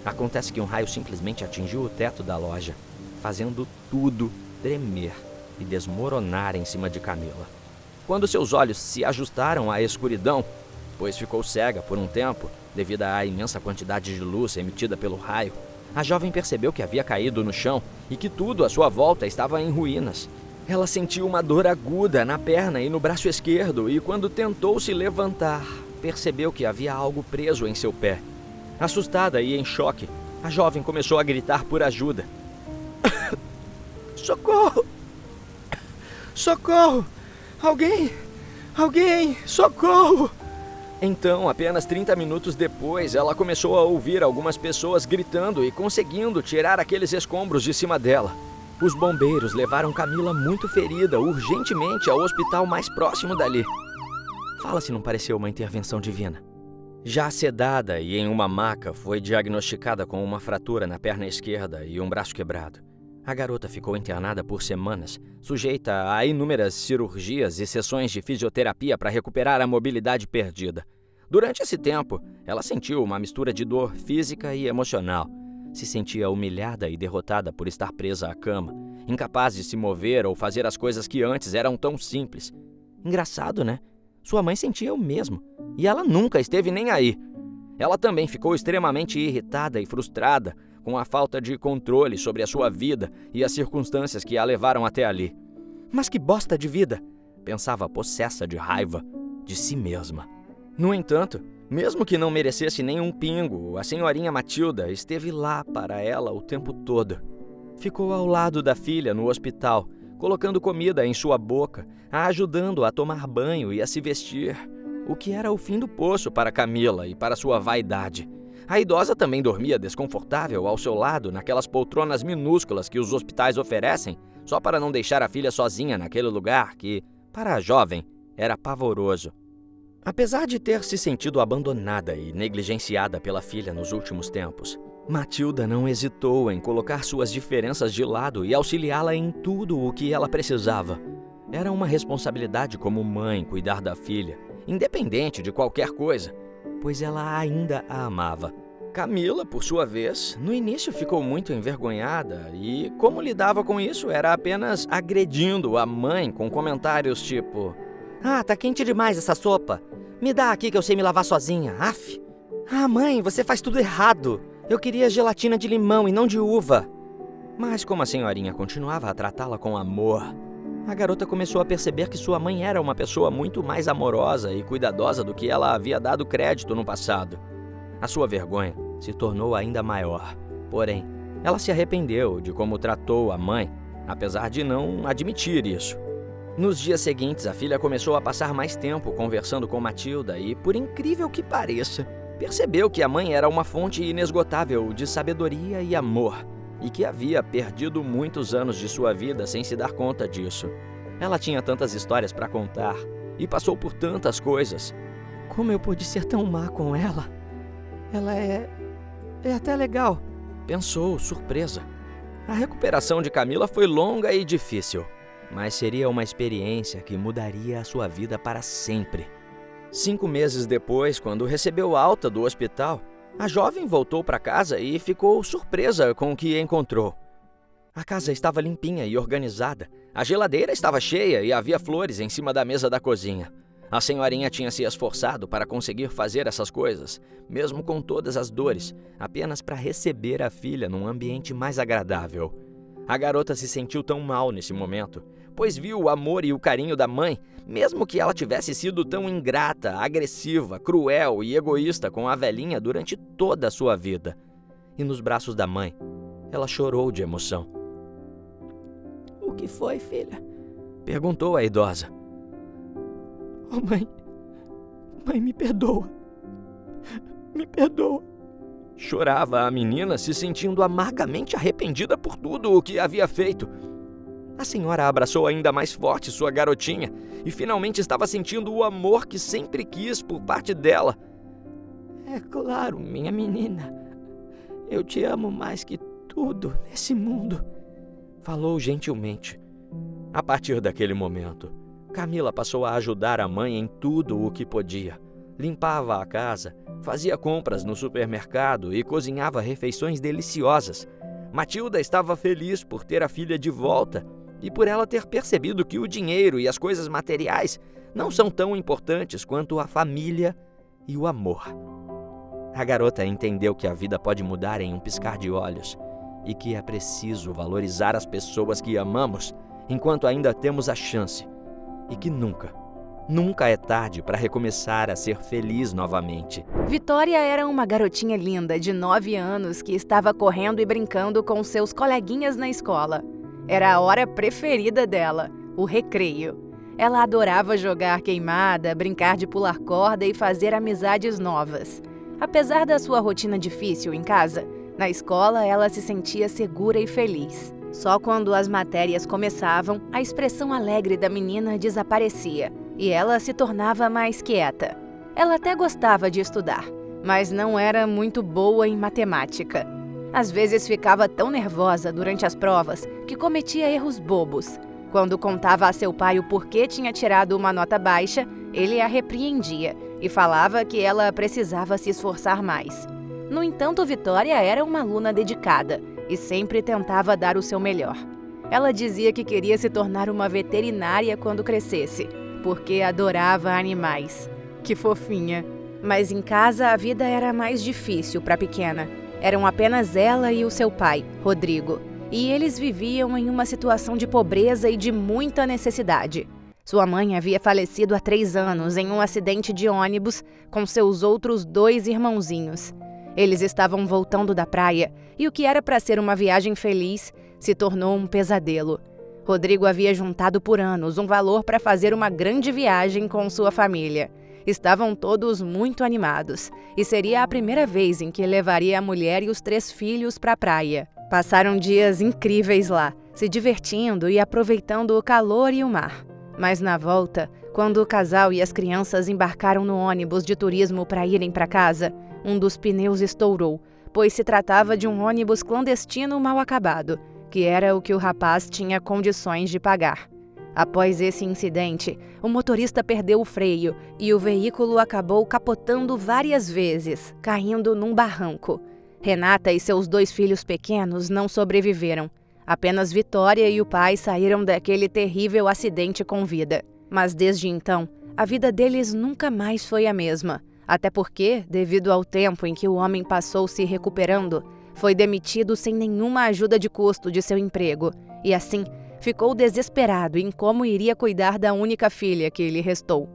Acontece que um raio simplesmente atingiu o teto da loja, fazendo tudo tremer. e desmoronar em cima de Camila. Quando seus olhos se ajustaram à escuridão, pois ficou cega por um tempo devido à imensa quantidade de luz emitida pelo raio, a jovem percebeu que havia caído no chão e que tudo à sua volta estava em ruínas. Ela sentiu uma dor aguda na perna e no braço esquerdo e, quando tentou se levantar, percebeu que havia algo preso em seu pé. Assustada e em choque, a jovem começou a gritar por ajuda. Socorro! Socorro! Alguém! Socorro! Então, apenas 30 minutos depois, ela começou a ouvir algumas pessoas gritando e conseguindo tirar aqueles escombros de cima dela. Os bombeiros levaram Camila muito ferida urgentemente ao hospital mais próximo dali. Fala se não pareceu uma intervenção divina. Já sedada e em uma maca, foi diagnosticada com uma fratura na perna esquerda e um braço quebrado. A garota ficou internada por semanas, sujeita a inúmeras cirurgias e sessões de fisioterapia para recuperar a mobilidade perdida. Durante esse tempo, ela sentiu uma mistura de dor física e emocional. Se sentia humilhada e derrotada por estar presa à cama, incapaz de se mover ou fazer as coisas que antes eram tão simples. Engraçado, né? Sua mãe sentia o mesmo, e ela nunca esteve nem aí. Ela também ficou extremamente irritada e frustrada com a falta de controle sobre a sua vida e as circunstâncias que a levaram até ali. Mas que bosta de vida! Pensava possessa de raiva de si mesma. No entanto, mesmo que não merecesse nenhum pingo, a senhorinha Matilda esteve lá para ela o tempo todo. Ficou ao lado da filha no hospital, colocando comida em sua boca, a ajudando a tomar banho e a se vestir, o que era o fim do poço para Camila e para sua vaidade. A idosa também dormia desconfortável ao seu lado naquelas poltronas minúsculas que os hospitais oferecem, só para não deixar a filha sozinha naquele lugar que, para a jovem, era pavoroso. Apesar de ter se sentido abandonada e negligenciada pela filha nos últimos tempos, Matilda não hesitou em colocar suas diferenças de lado e auxiliá-la em tudo o que ela precisava. Era uma responsabilidade como mãe cuidar da filha, independente de qualquer coisa, pois ela ainda a amava. Camila, por sua vez, no início ficou muito envergonhada e, como lidava com isso, era apenas agredindo a mãe com comentários tipo: "Ah, tá quente demais essa sopa. Me dá aqui que eu sei me lavar sozinha, af. Ah, mãe, você faz tudo errado. Eu queria gelatina de limão e não de uva." Mas como a senhorinha continuava a tratá-la com amor, a garota começou a perceber que sua mãe era uma pessoa muito mais amorosa e cuidadosa do que ela havia dado crédito no passado. A sua vergonha se tornou ainda maior. Porém, ela se arrependeu de como tratou a mãe, apesar de não admitir isso. Nos dias seguintes, a filha começou a passar mais tempo conversando com Matilda e, por incrível que pareça, percebeu que a mãe era uma fonte inesgotável de sabedoria e amor, e que havia perdido muitos anos de sua vida sem se dar conta disso. Ela tinha tantas histórias para contar e passou por tantas coisas. Como eu pude ser tão má com ela? Ela é até legal, pensou, surpresa. A recuperação de Camila foi longa e difícil, mas seria uma experiência que mudaria a sua vida para sempre. 5 meses depois, quando recebeu alta do hospital, a jovem voltou para casa e ficou surpresa com o que encontrou. A casa estava limpinha e organizada, a geladeira estava cheia e havia flores em cima da mesa da cozinha. A senhorinha tinha se esforçado para conseguir fazer essas coisas, mesmo com todas as dores, apenas para receber a filha num ambiente mais agradável. A garota se sentiu tão mal nesse momento, pois viu o amor e o carinho da mãe, mesmo que ela tivesse sido tão ingrata, agressiva, cruel e egoísta com a velhinha durante toda a sua vida. E nos braços da mãe, ela chorou de emoção. "O que foi, filha?" perguntou a idosa. "Oh, mãe, me perdoa. Me perdoa." Chorava a menina, se sentindo amargamente arrependida por tudo o que havia feito. A senhora abraçou ainda mais forte sua garotinha e finalmente estava sentindo o amor que sempre quis por parte dela. "É claro, minha menina. Eu te amo mais que tudo nesse mundo", falou gentilmente. A partir daquele momento, Camila passou a ajudar a mãe em tudo o que podia. Limpava a casa, fazia compras no supermercado e cozinhava refeições deliciosas. Matilda estava feliz por ter a filha de volta e por ela ter percebido que o dinheiro e as coisas materiais não são tão importantes quanto a família e o amor. A garota entendeu que a vida pode mudar em um piscar de olhos e que é preciso valorizar as pessoas que amamos enquanto ainda temos a chance e que nunca é tarde para recomeçar a ser feliz novamente. Vitória era uma garotinha linda de 9 anos que estava correndo e brincando com seus coleguinhas na escola. Era a hora preferida dela, o recreio. Ela adorava jogar queimada, brincar de pular corda e fazer amizades novas. Apesar da sua rotina difícil em casa, na escola ela se sentia segura e feliz. Só quando as matérias começavam, a expressão alegre da menina desaparecia e ela se tornava mais quieta. Ela até gostava de estudar, mas não era muito boa em matemática. Às vezes ficava tão nervosa durante as provas que cometia erros bobos. Quando contava a seu pai o porquê tinha tirado uma nota baixa, ele a repreendia e falava que ela precisava se esforçar mais. No entanto, Vitória era uma aluna dedicada e sempre tentava dar o seu melhor. Ela dizia que queria se tornar uma veterinária quando crescesse, porque adorava animais. Que fofinha! Mas em casa a vida era mais difícil para a pequena. Eram apenas ela e o seu pai, Rodrigo, e eles viviam em uma situação de pobreza e de muita necessidade. Sua mãe havia falecido há 3 anos em um acidente de ônibus com seus outros 2 irmãozinhos. Eles estavam voltando da praia e o que era para ser uma viagem feliz se tornou um pesadelo. Rodrigo havia juntado por anos um valor para fazer uma grande viagem com sua família. Estavam todos muito animados e seria a primeira vez em que levaria a mulher e os 3 filhos para a praia. Passaram dias incríveis lá, se divertindo e aproveitando o calor e o mar. Mas na volta, quando o casal e as crianças embarcaram no ônibus de turismo para irem para casa, um dos pneus estourou, pois se tratava de um ônibus clandestino mal acabado, que era o que o rapaz tinha condições de pagar. Após esse incidente, o motorista perdeu o freio e o veículo acabou capotando várias vezes, caindo num barranco. Renata e seus 2 filhos pequenos não sobreviveram. Apenas Vitória e o pai saíram daquele terrível acidente com vida. Mas desde então, a vida deles nunca mais foi a mesma. Até porque, devido ao tempo em que o homem passou se recuperando, foi demitido sem nenhuma ajuda de custo de seu emprego e assim ficou desesperado em como iria cuidar da única filha que lhe restou.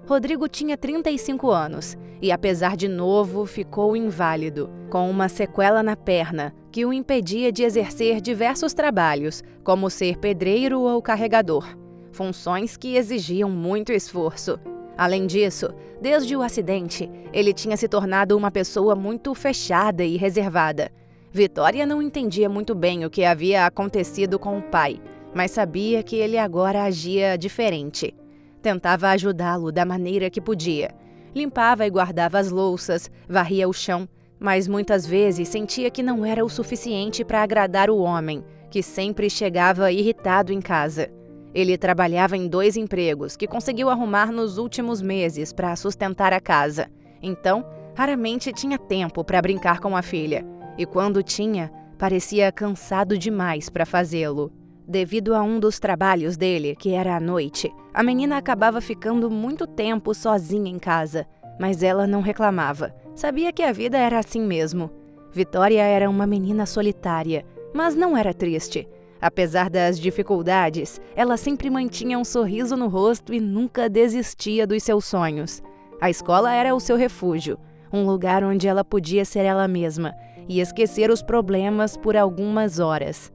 Rodrigo tinha 35 anos e, apesar de novo, ficou inválido, com uma sequela na perna que o impedia de exercer diversos trabalhos, como ser pedreiro ou carregador, funções que exigiam muito esforço. Além disso, desde o acidente, ele tinha se tornado uma pessoa muito fechada e reservada. Vitória não entendia muito bem o que havia acontecido com o pai, mas sabia que ele agora agia diferente. Tentava ajudá-lo da maneira que podia. Limpava e guardava as louças, varria o chão, mas muitas vezes sentia que não era o suficiente para agradar o homem, que sempre chegava irritado em casa. Ele trabalhava em 2 empregos que conseguiu arrumar nos últimos meses para sustentar a casa. Então, raramente tinha tempo para brincar com a filha. E quando tinha, parecia cansado demais para fazê-lo. Devido a um dos trabalhos dele, que era à noite, a menina acabava ficando muito tempo sozinha em casa. Mas ela não reclamava. Sabia que a vida era assim mesmo. Vitória era uma menina solitária, mas não era triste. Apesar das dificuldades, ela sempre mantinha um sorriso no rosto e nunca desistia dos seus sonhos. A escola era o seu refúgio, um lugar onde ela podia ser ela mesma e esquecer os problemas por algumas horas.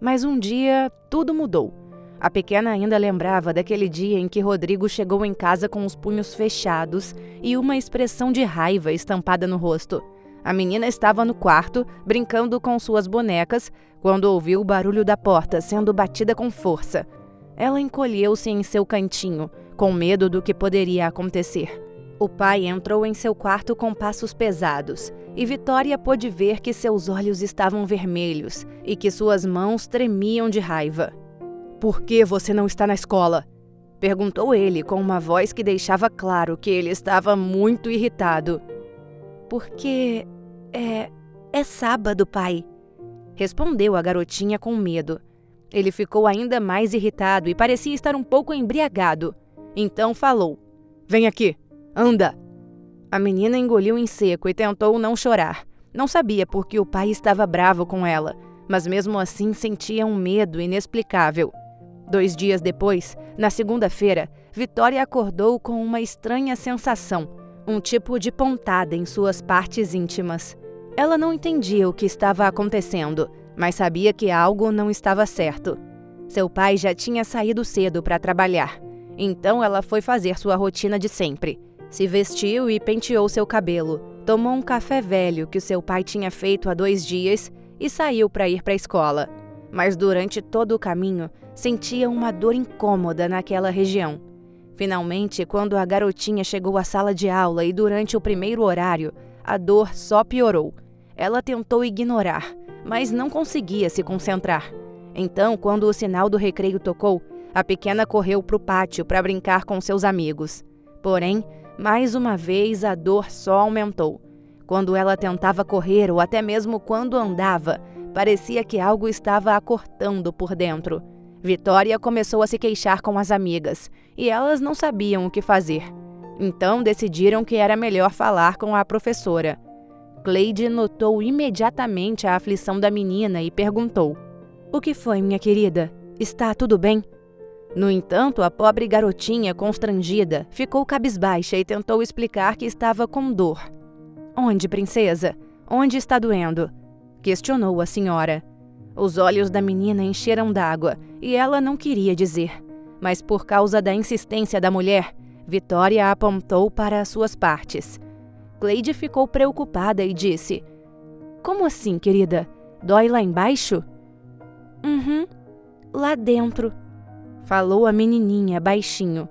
Mas um dia, tudo mudou. A pequena ainda lembrava daquele dia em que Rodrigo chegou em casa com os punhos fechados e uma expressão de raiva estampada no rosto. A menina estava no quarto, brincando com suas bonecas, quando ouviu o barulho da porta sendo batida com força. Ela encolheu-se em seu cantinho, com medo do que poderia acontecer. O pai entrou em seu quarto com passos pesados, e Vitória pôde ver que seus olhos estavam vermelhos e que suas mãos tremiam de raiva. "Por que você não está na escola?" perguntou ele com uma voz que deixava claro que ele estava muito irritado. "Porque é sábado, pai", respondeu a garotinha com medo. Ele ficou ainda mais irritado e parecia estar um pouco embriagado. Então falou: "Vem aqui, anda!" A menina engoliu em seco e tentou não chorar. Não sabia por que o pai estava bravo com ela, mas mesmo assim sentia um medo inexplicável. 2 dias depois, na segunda-feira, Vitória acordou com uma estranha sensação, um tipo de pontada em suas partes íntimas. Ela não entendia o que estava acontecendo, mas sabia que algo não estava certo. Seu pai já tinha saído cedo para trabalhar, então ela foi fazer sua rotina de sempre. Se vestiu e penteou seu cabelo, tomou um café velho que o seu pai tinha feito há 2 dias e saiu para ir para a escola. Mas durante todo o caminho, sentia uma dor incômoda naquela região. Finalmente, quando a garotinha chegou à sala de aula e durante o primeiro horário, a dor só piorou. Ela tentou ignorar, mas não conseguia se concentrar. Então, quando o sinal do recreio tocou, a pequena correu para o pátio para brincar com seus amigos. Porém, mais uma vez a dor só aumentou. Quando ela tentava correr ou até mesmo quando andava, parecia que algo estava a cortando por dentro. Vitória começou a se queixar com as amigas, e elas não sabiam o que fazer. Então decidiram que era melhor falar com a professora. Cleide notou imediatamente a aflição da menina e perguntou: "O que foi, minha querida? Está tudo bem?" No entanto, a pobre garotinha, constrangida, ficou cabisbaixa e tentou explicar que estava com dor. "Onde, princesa? Onde está doendo?" questionou a senhora. Os olhos da menina encheram d'água e ela não queria dizer. Mas por causa da insistência da mulher, Vitória apontou para as suas partes. Cleide ficou preocupada e disse: "Como assim, querida? Dói lá embaixo?" "Uhum, lá dentro", falou a menininha baixinho.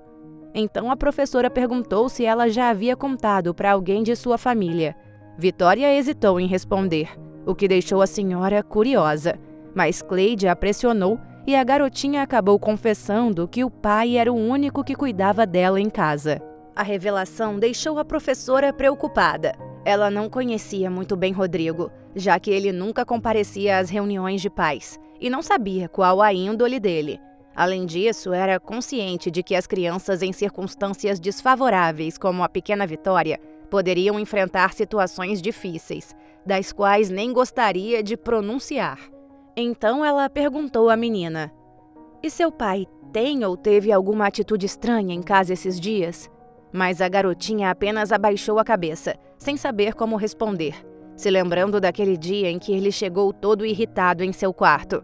Então a professora perguntou se ela já havia contado para alguém de sua família. Vitória hesitou em responder, o que deixou a senhora curiosa. Mas Cleide a pressionou e a garotinha acabou confessando que o pai era o único que cuidava dela em casa. A revelação deixou a professora preocupada. Ela não conhecia muito bem Rodrigo, já que ele nunca comparecia às reuniões de pais, e não sabia qual a índole dele. Além disso, era consciente de que as crianças em circunstâncias desfavoráveis, como a pequena Vitória, poderiam enfrentar situações difíceis, das quais nem gostaria de pronunciar. Então ela perguntou à menina: "E seu pai tem ou teve alguma atitude estranha em casa esses dias?" Mas a garotinha apenas abaixou a cabeça, sem saber como responder, se lembrando daquele dia em que ele chegou todo irritado em seu quarto.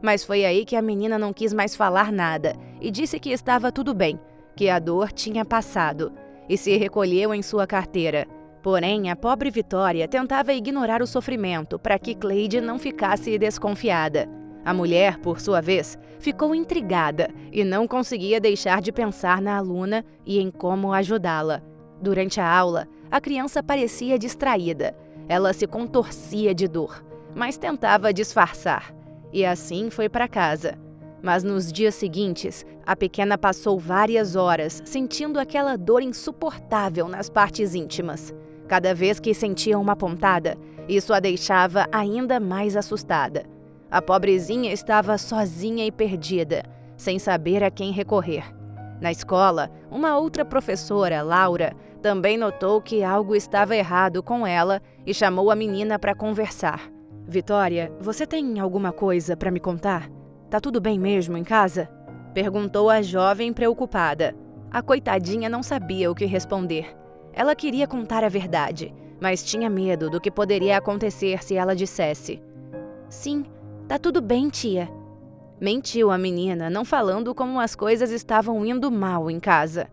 Mas foi aí que a menina não quis mais falar nada e disse que estava tudo bem, que a dor tinha passado, e se recolheu em sua carteira. Porém, a pobre Vitória tentava ignorar o sofrimento para que Cleide não ficasse desconfiada. A mulher, por sua vez, ficou intrigada e não conseguia deixar de pensar na aluna e em como ajudá-la. Durante a aula, a criança parecia distraída. Ela se contorcia de dor, mas tentava disfarçar. E assim foi para casa. Mas nos dias seguintes, a pequena passou várias horas sentindo aquela dor insuportável nas partes íntimas. Cada vez que sentia uma pontada, isso a deixava ainda mais assustada. A pobrezinha estava sozinha e perdida, sem saber a quem recorrer. Na escola, uma outra professora, Laura, também notou que algo estava errado com ela e chamou a menina para conversar. "Vitória, você tem alguma coisa para me contar? Tá tudo bem mesmo em casa?" perguntou a jovem preocupada. A coitadinha não sabia o que responder. Ela queria contar a verdade, mas tinha medo do que poderia acontecer se ela dissesse: "Sim, tá tudo bem, tia." Mentiu a menina, não falando como as coisas estavam indo mal em casa.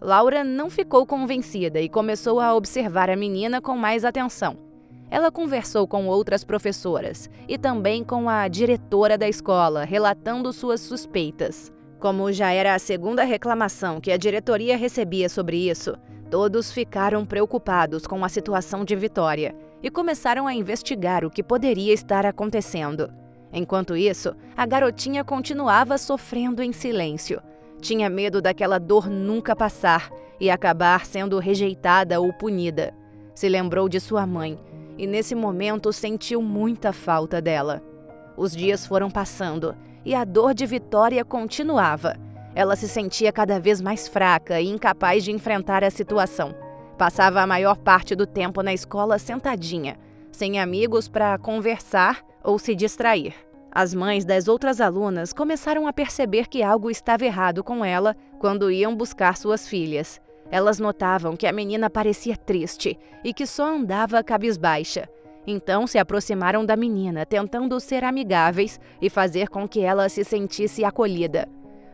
Laura não ficou convencida e começou a observar a menina com mais atenção. Ela conversou com outras professoras e também com a diretora da escola, relatando suas suspeitas. Como já era a segunda reclamação que a diretoria recebia sobre isso, todos ficaram preocupados com a situação de Vitória e começaram a investigar o que poderia estar acontecendo. Enquanto isso, a garotinha continuava sofrendo em silêncio. Tinha medo daquela dor nunca passar e acabar sendo rejeitada ou punida. Se lembrou de sua mãe e nesse momento sentiu muita falta dela. Os dias foram passando e a dor de Vitória continuava. Ela se sentia cada vez mais fraca e incapaz de enfrentar a situação. Passava a maior parte do tempo na escola sentadinha, sem amigos para conversar ou se distrair. As mães das outras alunas começaram a perceber que algo estava errado com ela quando iam buscar suas filhas. Elas notavam que a menina parecia triste e que só andava cabisbaixa. Então se aproximaram da menina, tentando ser amigáveis e fazer com que ela se sentisse acolhida.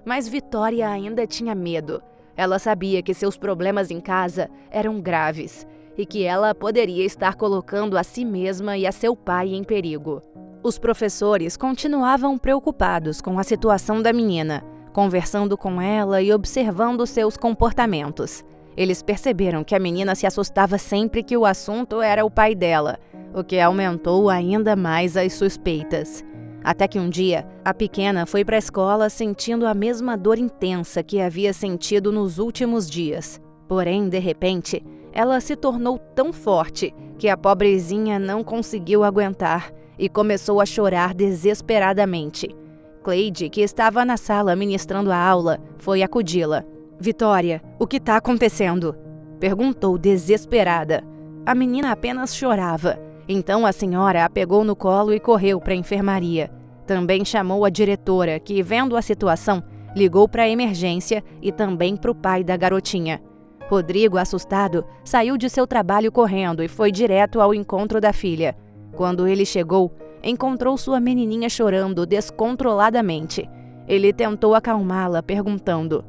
Mas Vitória ainda tinha medo. Ela sabia que seus problemas em casa eram graves e que ela poderia estar colocando a si mesma e a seu pai em perigo. Os professores continuavam preocupados com a situação da menina, conversando com ela e observando seus comportamentos. Eles perceberam que a menina se assustava sempre que o assunto era o pai dela, o que aumentou ainda mais as suspeitas. Até que um dia, a pequena foi para a escola sentindo a mesma dor intensa que havia sentido nos últimos dias. Porém, de repente, ela se tornou tão forte que a pobrezinha não conseguiu aguentar e começou a chorar desesperadamente. Cleide, que estava na sala ministrando a aula, foi acudi-la. "Vitória, o que está acontecendo?" perguntou desesperada. A menina apenas chorava. Então a senhora a pegou no colo e correu para a enfermaria. Também chamou a diretora, que, vendo a situação, ligou para a emergência e também para o pai da garotinha. Rodrigo, assustado, saiu de seu trabalho correndo e foi direto ao encontro da filha. Quando ele chegou, encontrou sua menininha chorando descontroladamente. Ele tentou acalmá-la, perguntando: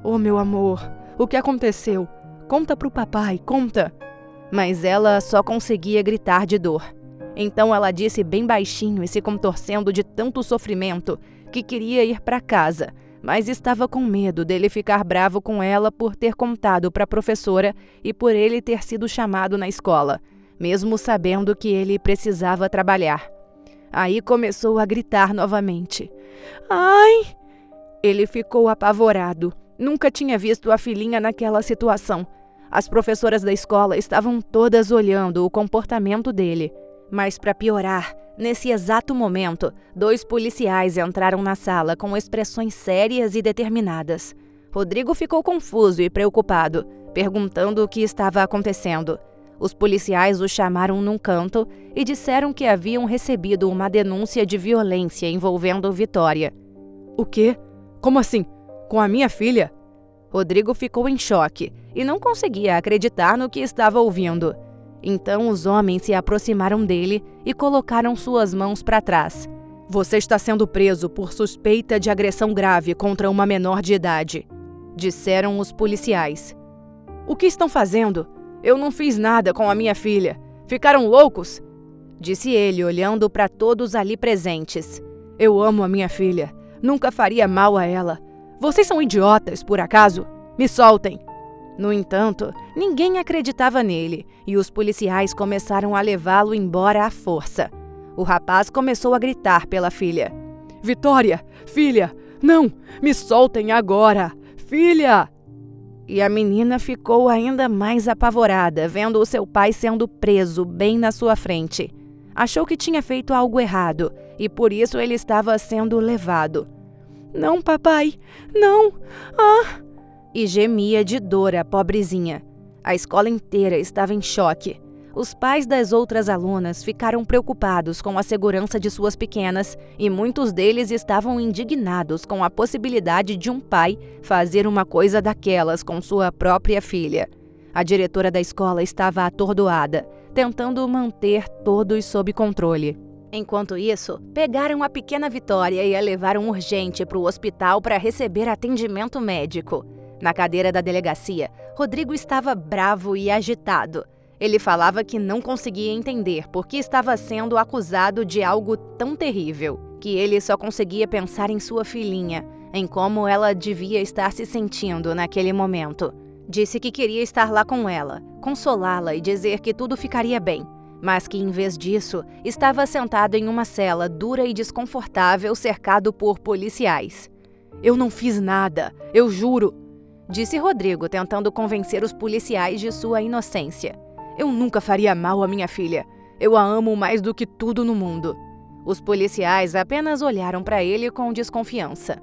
"Oh, meu amor, o que aconteceu? Conta pro papai, conta." Mas ela só conseguia gritar de dor. Então ela disse bem baixinho e se contorcendo de tanto sofrimento que queria ir para casa, mas estava com medo dele ficar bravo com ela por ter contado para a professora e por ele ter sido chamado na escola, mesmo sabendo que ele precisava trabalhar. Aí começou a gritar novamente. "Ai!" Ele ficou apavorado. Nunca tinha visto a filhinha naquela situação. As professoras da escola estavam todas olhando o comportamento dele. Mas, para piorar, nesse exato momento, 2 policiais entraram na sala com expressões sérias e determinadas. Rodrigo ficou confuso e preocupado, perguntando o que estava acontecendo. Os policiais o chamaram num canto e disseram que haviam recebido uma denúncia de violência envolvendo Vitória. "O quê? Como assim? Com a minha filha?" Rodrigo ficou em choque e não conseguia acreditar no que estava ouvindo. Então os homens se aproximaram dele e colocaram suas mãos para trás. "Você está sendo preso por suspeita de agressão grave contra uma menor de idade", disseram os policiais. "O que estão fazendo? Eu não fiz nada com a minha filha. Ficaram loucos?" disse ele, olhando para todos ali presentes. "Eu amo a minha filha. Nunca faria mal a ela. Vocês são idiotas, por acaso? Me soltem." No entanto, ninguém acreditava nele e os policiais começaram a levá-lo embora à força. O rapaz começou a gritar pela filha. "Vitória, filha, não, me soltem agora, filha!" E a menina ficou ainda mais apavorada, vendo o seu pai sendo preso bem na sua frente. Achou que tinha feito algo errado e por isso ele estava sendo levado. "Não, papai, não! Ah!" E gemia de dor a pobrezinha. A escola inteira estava em choque. Os pais das outras alunas ficaram preocupados com a segurança de suas pequenas e muitos deles estavam indignados com a possibilidade de um pai fazer uma coisa daquelas com sua própria filha. A diretora da escola estava atordoada, tentando manter todos sob controle. Enquanto isso, pegaram a pequena Vitória e a levaram urgente para o hospital para receber atendimento médico. Na cadeira da delegacia, Rodrigo estava bravo e agitado. Ele falava que não conseguia entender por que estava sendo acusado de algo tão terrível, que ele só conseguia pensar em sua filhinha, em como ela devia estar se sentindo naquele momento. Disse que queria estar lá com ela, consolá-la e dizer que tudo ficaria bem, mas que, em vez disso, estava sentado em uma cela dura e desconfortável cercado por policiais. "Eu não fiz nada, eu juro", disse Rodrigo, tentando convencer os policiais de sua inocência. "Eu nunca faria mal à minha filha. Eu a amo mais do que tudo no mundo." Os policiais apenas olharam para ele com desconfiança.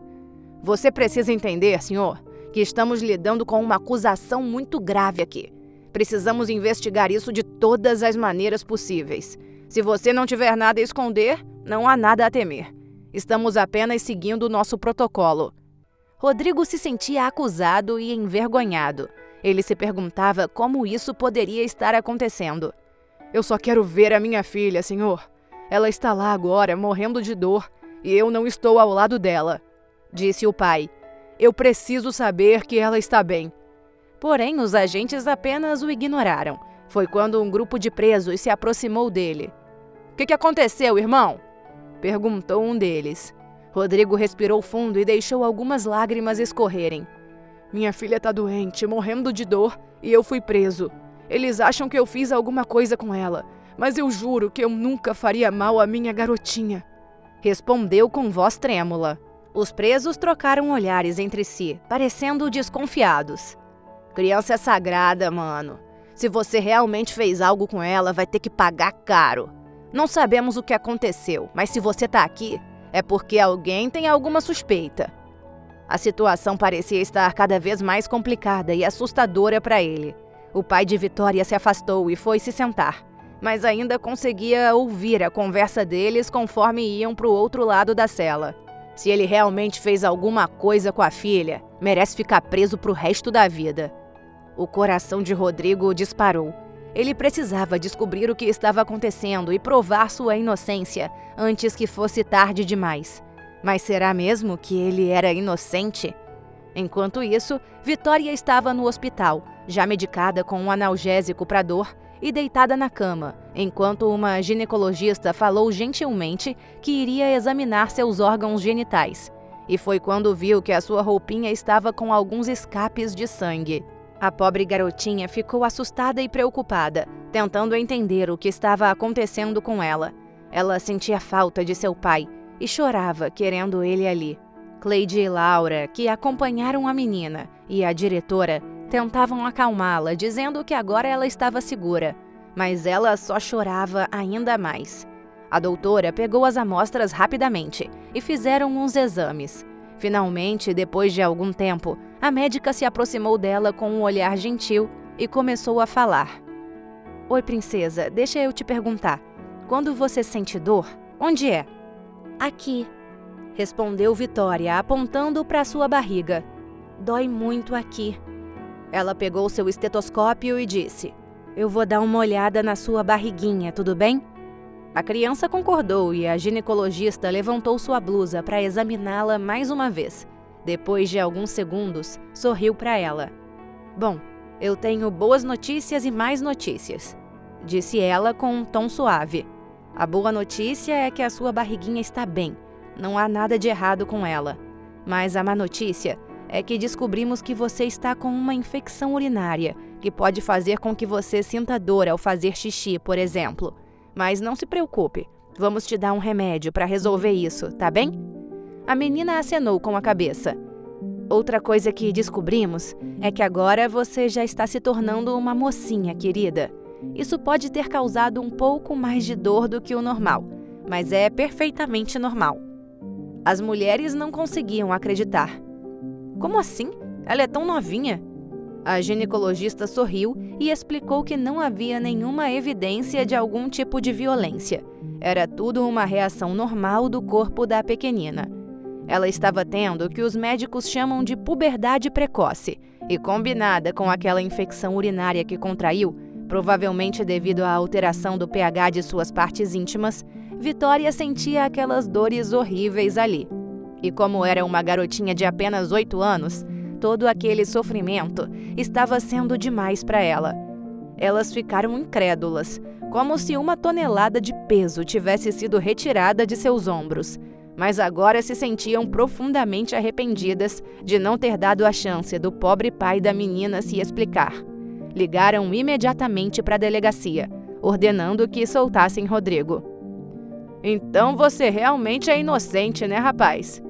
Você precisa entender, senhor, que estamos lidando com uma acusação muito grave aqui. Precisamos investigar isso de todas as maneiras possíveis. Se você não tiver nada a esconder, não há nada a temer. Estamos apenas seguindo o nosso protocolo. Rodrigo se sentia acusado e envergonhado. Ele se perguntava como isso poderia estar acontecendo. Eu só quero ver a minha filha, senhor. Ela está lá agora, morrendo de dor, e eu não estou ao lado dela, disse o pai. Eu preciso saber que ela está bem. Porém, os agentes apenas o ignoraram. Foi quando um grupo de presos se aproximou dele. O que aconteceu, irmão? Perguntou um deles. Rodrigo respirou fundo e deixou algumas lágrimas escorrerem. Minha filha está doente, morrendo de dor, e eu fui preso. Eles acham que eu fiz alguma coisa com ela, mas eu juro que eu nunca faria mal à minha garotinha. Respondeu com voz trêmula. Os presos trocaram olhares entre si, parecendo desconfiados. Criança é sagrada, mano. Se você realmente fez algo com ela, vai ter que pagar caro. Não sabemos o que aconteceu, mas se você tá aqui, é porque alguém tem alguma suspeita. A situação parecia estar cada vez mais complicada e assustadora para ele. O pai de Vitória se afastou e foi se sentar, mas ainda conseguia ouvir a conversa deles conforme iam para o outro lado da cela. Se ele realmente fez alguma coisa com a filha, merece ficar preso pro resto da vida. O coração de Rodrigo disparou. Ele precisava descobrir o que estava acontecendo e provar sua inocência antes que fosse tarde demais. Mas será mesmo que ele era inocente? Enquanto isso, Vitória estava no hospital, já medicada com um analgésico para dor e deitada na cama, enquanto uma ginecologista falou gentilmente que iria examinar seus órgãos genitais. E foi quando viu que a sua roupinha estava com alguns escapes de sangue. A pobre garotinha ficou assustada e preocupada, tentando entender o que estava acontecendo com ela. Ela sentia falta de seu pai e chorava, querendo ele ali. Cleide e Laura, que acompanharam a menina, e a diretora tentavam acalmá-la, dizendo que agora ela estava segura, mas ela só chorava ainda mais. A doutora pegou as amostras rapidamente e fizeram uns exames. Finalmente, depois de algum tempo, a médica se aproximou dela com um olhar gentil e começou a falar. Oi, princesa, deixa eu te perguntar. Quando você sente dor, onde é? Aqui, respondeu Vitória, apontando para sua barriga. Dói muito aqui. Ela pegou seu estetoscópio e disse, eu vou dar uma olhada na sua barriguinha, tudo bem? A criança concordou e a ginecologista levantou sua blusa para examiná-la mais uma vez. Depois de alguns segundos, sorriu para ela. Bom, eu tenho boas notícias e mais notícias, disse ela com um tom suave. A boa notícia é que a sua barriguinha está bem, não há nada de errado com ela. Mas a má notícia é que descobrimos que você está com uma infecção urinária, que pode fazer com que você sinta dor ao fazer xixi, por exemplo. Mas não se preocupe, vamos te dar um remédio para resolver isso, tá bem? A menina acenou com a cabeça. Outra coisa que descobrimos é que agora você já está se tornando uma mocinha, querida. Isso pode ter causado um pouco mais de dor do que o normal, mas é perfeitamente normal. As mulheres não conseguiam acreditar. Como assim? Ela é tão novinha? A ginecologista sorriu e explicou que não havia nenhuma evidência de algum tipo de violência. Era tudo uma reação normal do corpo da pequenina. Ela estava tendo o que os médicos chamam de puberdade precoce, e combinada com aquela infecção urinária que contraiu, provavelmente devido à alteração do pH de suas partes íntimas, Vitória sentia aquelas dores horríveis ali. E como era uma garotinha de apenas 8 anos, todo aquele sofrimento estava sendo demais para ela. Elas ficaram incrédulas, como se uma tonelada de peso tivesse sido retirada de seus ombros. Mas agora se sentiam profundamente arrependidas de não ter dado a chance do pobre pai da menina se explicar. Ligaram imediatamente para a delegacia, ordenando que soltassem Rodrigo. Então você realmente é inocente, né, rapaz?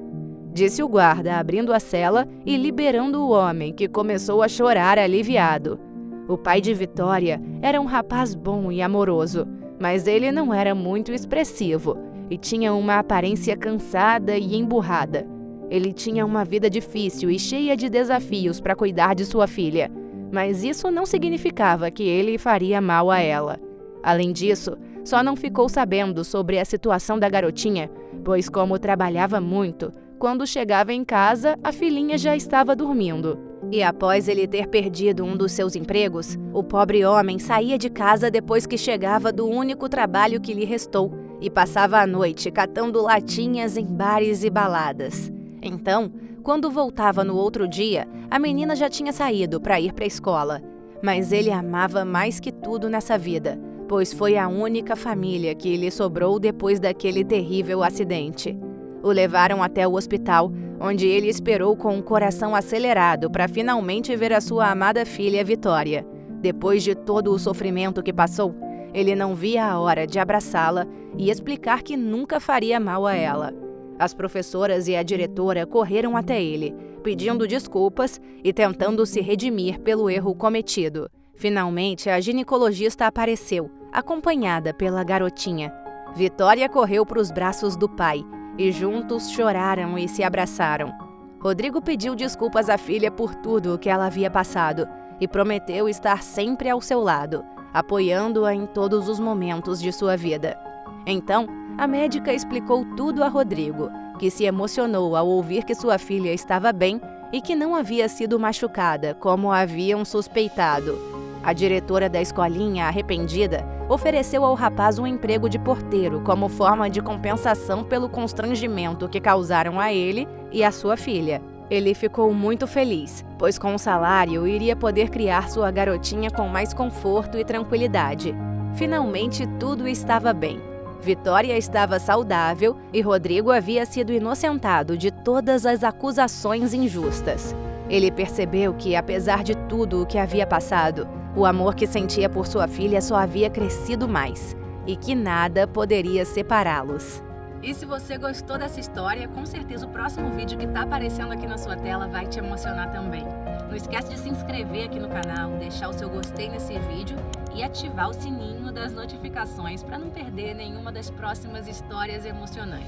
Disse o guarda, abrindo a cela e liberando o homem, que começou a chorar aliviado. O pai de Vitória era um rapaz bom e amoroso, mas ele não era muito expressivo, e tinha uma aparência cansada e emburrada. Ele tinha uma vida difícil e cheia de desafios para cuidar de sua filha, mas isso não significava que ele faria mal a ela. Além disso, só não ficou sabendo sobre a situação da garotinha, pois como trabalhava muito, quando chegava em casa, a filhinha já estava dormindo. E após ele ter perdido um dos seus empregos, o pobre homem saía de casa depois que chegava do único trabalho que lhe restou e passava a noite catando latinhas em bares e baladas. Então, quando voltava no outro dia, a menina já tinha saído para ir para a escola. Mas ele amava mais que tudo nessa vida, pois foi a única família que lhe sobrou depois daquele terrível acidente. O levaram até o hospital, onde ele esperou com o coração acelerado para finalmente ver a sua amada filha Vitória. Depois de todo o sofrimento que passou, ele não via a hora de abraçá-la e explicar que nunca faria mal a ela. As professoras e a diretora correram até ele, pedindo desculpas e tentando se redimir pelo erro cometido. Finalmente, a ginecologista apareceu, acompanhada pela garotinha. Vitória correu para os braços do pai e juntos choraram e se abraçaram. Rodrigo pediu desculpas à filha por tudo o que ela havia passado e prometeu estar sempre ao seu lado, apoiando-a em todos os momentos de sua vida. Então, a médica explicou tudo a Rodrigo, que se emocionou ao ouvir que sua filha estava bem e que não havia sido machucada, como haviam suspeitado. A diretora da escolinha, arrependida, ofereceu ao rapaz um emprego de porteiro como forma de compensação pelo constrangimento que causaram a ele e a sua filha. Ele ficou muito feliz, pois com o salário iria poder criar sua garotinha com mais conforto e tranquilidade. Finalmente tudo estava bem. Vitória estava saudável e Rodrigo havia sido inocentado de todas as acusações injustas. Ele percebeu que, apesar de tudo o que havia passado, o amor que sentia por sua filha só havia crescido mais e que nada poderia separá-los. E se você gostou dessa história, com certeza o próximo vídeo que está aparecendo aqui na sua tela vai te emocionar também. Não esquece de se inscrever aqui no canal, deixar o seu gostei nesse vídeo e ativar o sininho das notificações para não perder nenhuma das próximas histórias emocionantes.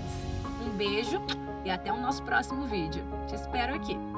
Um beijo e até o nosso próximo vídeo. Te espero aqui!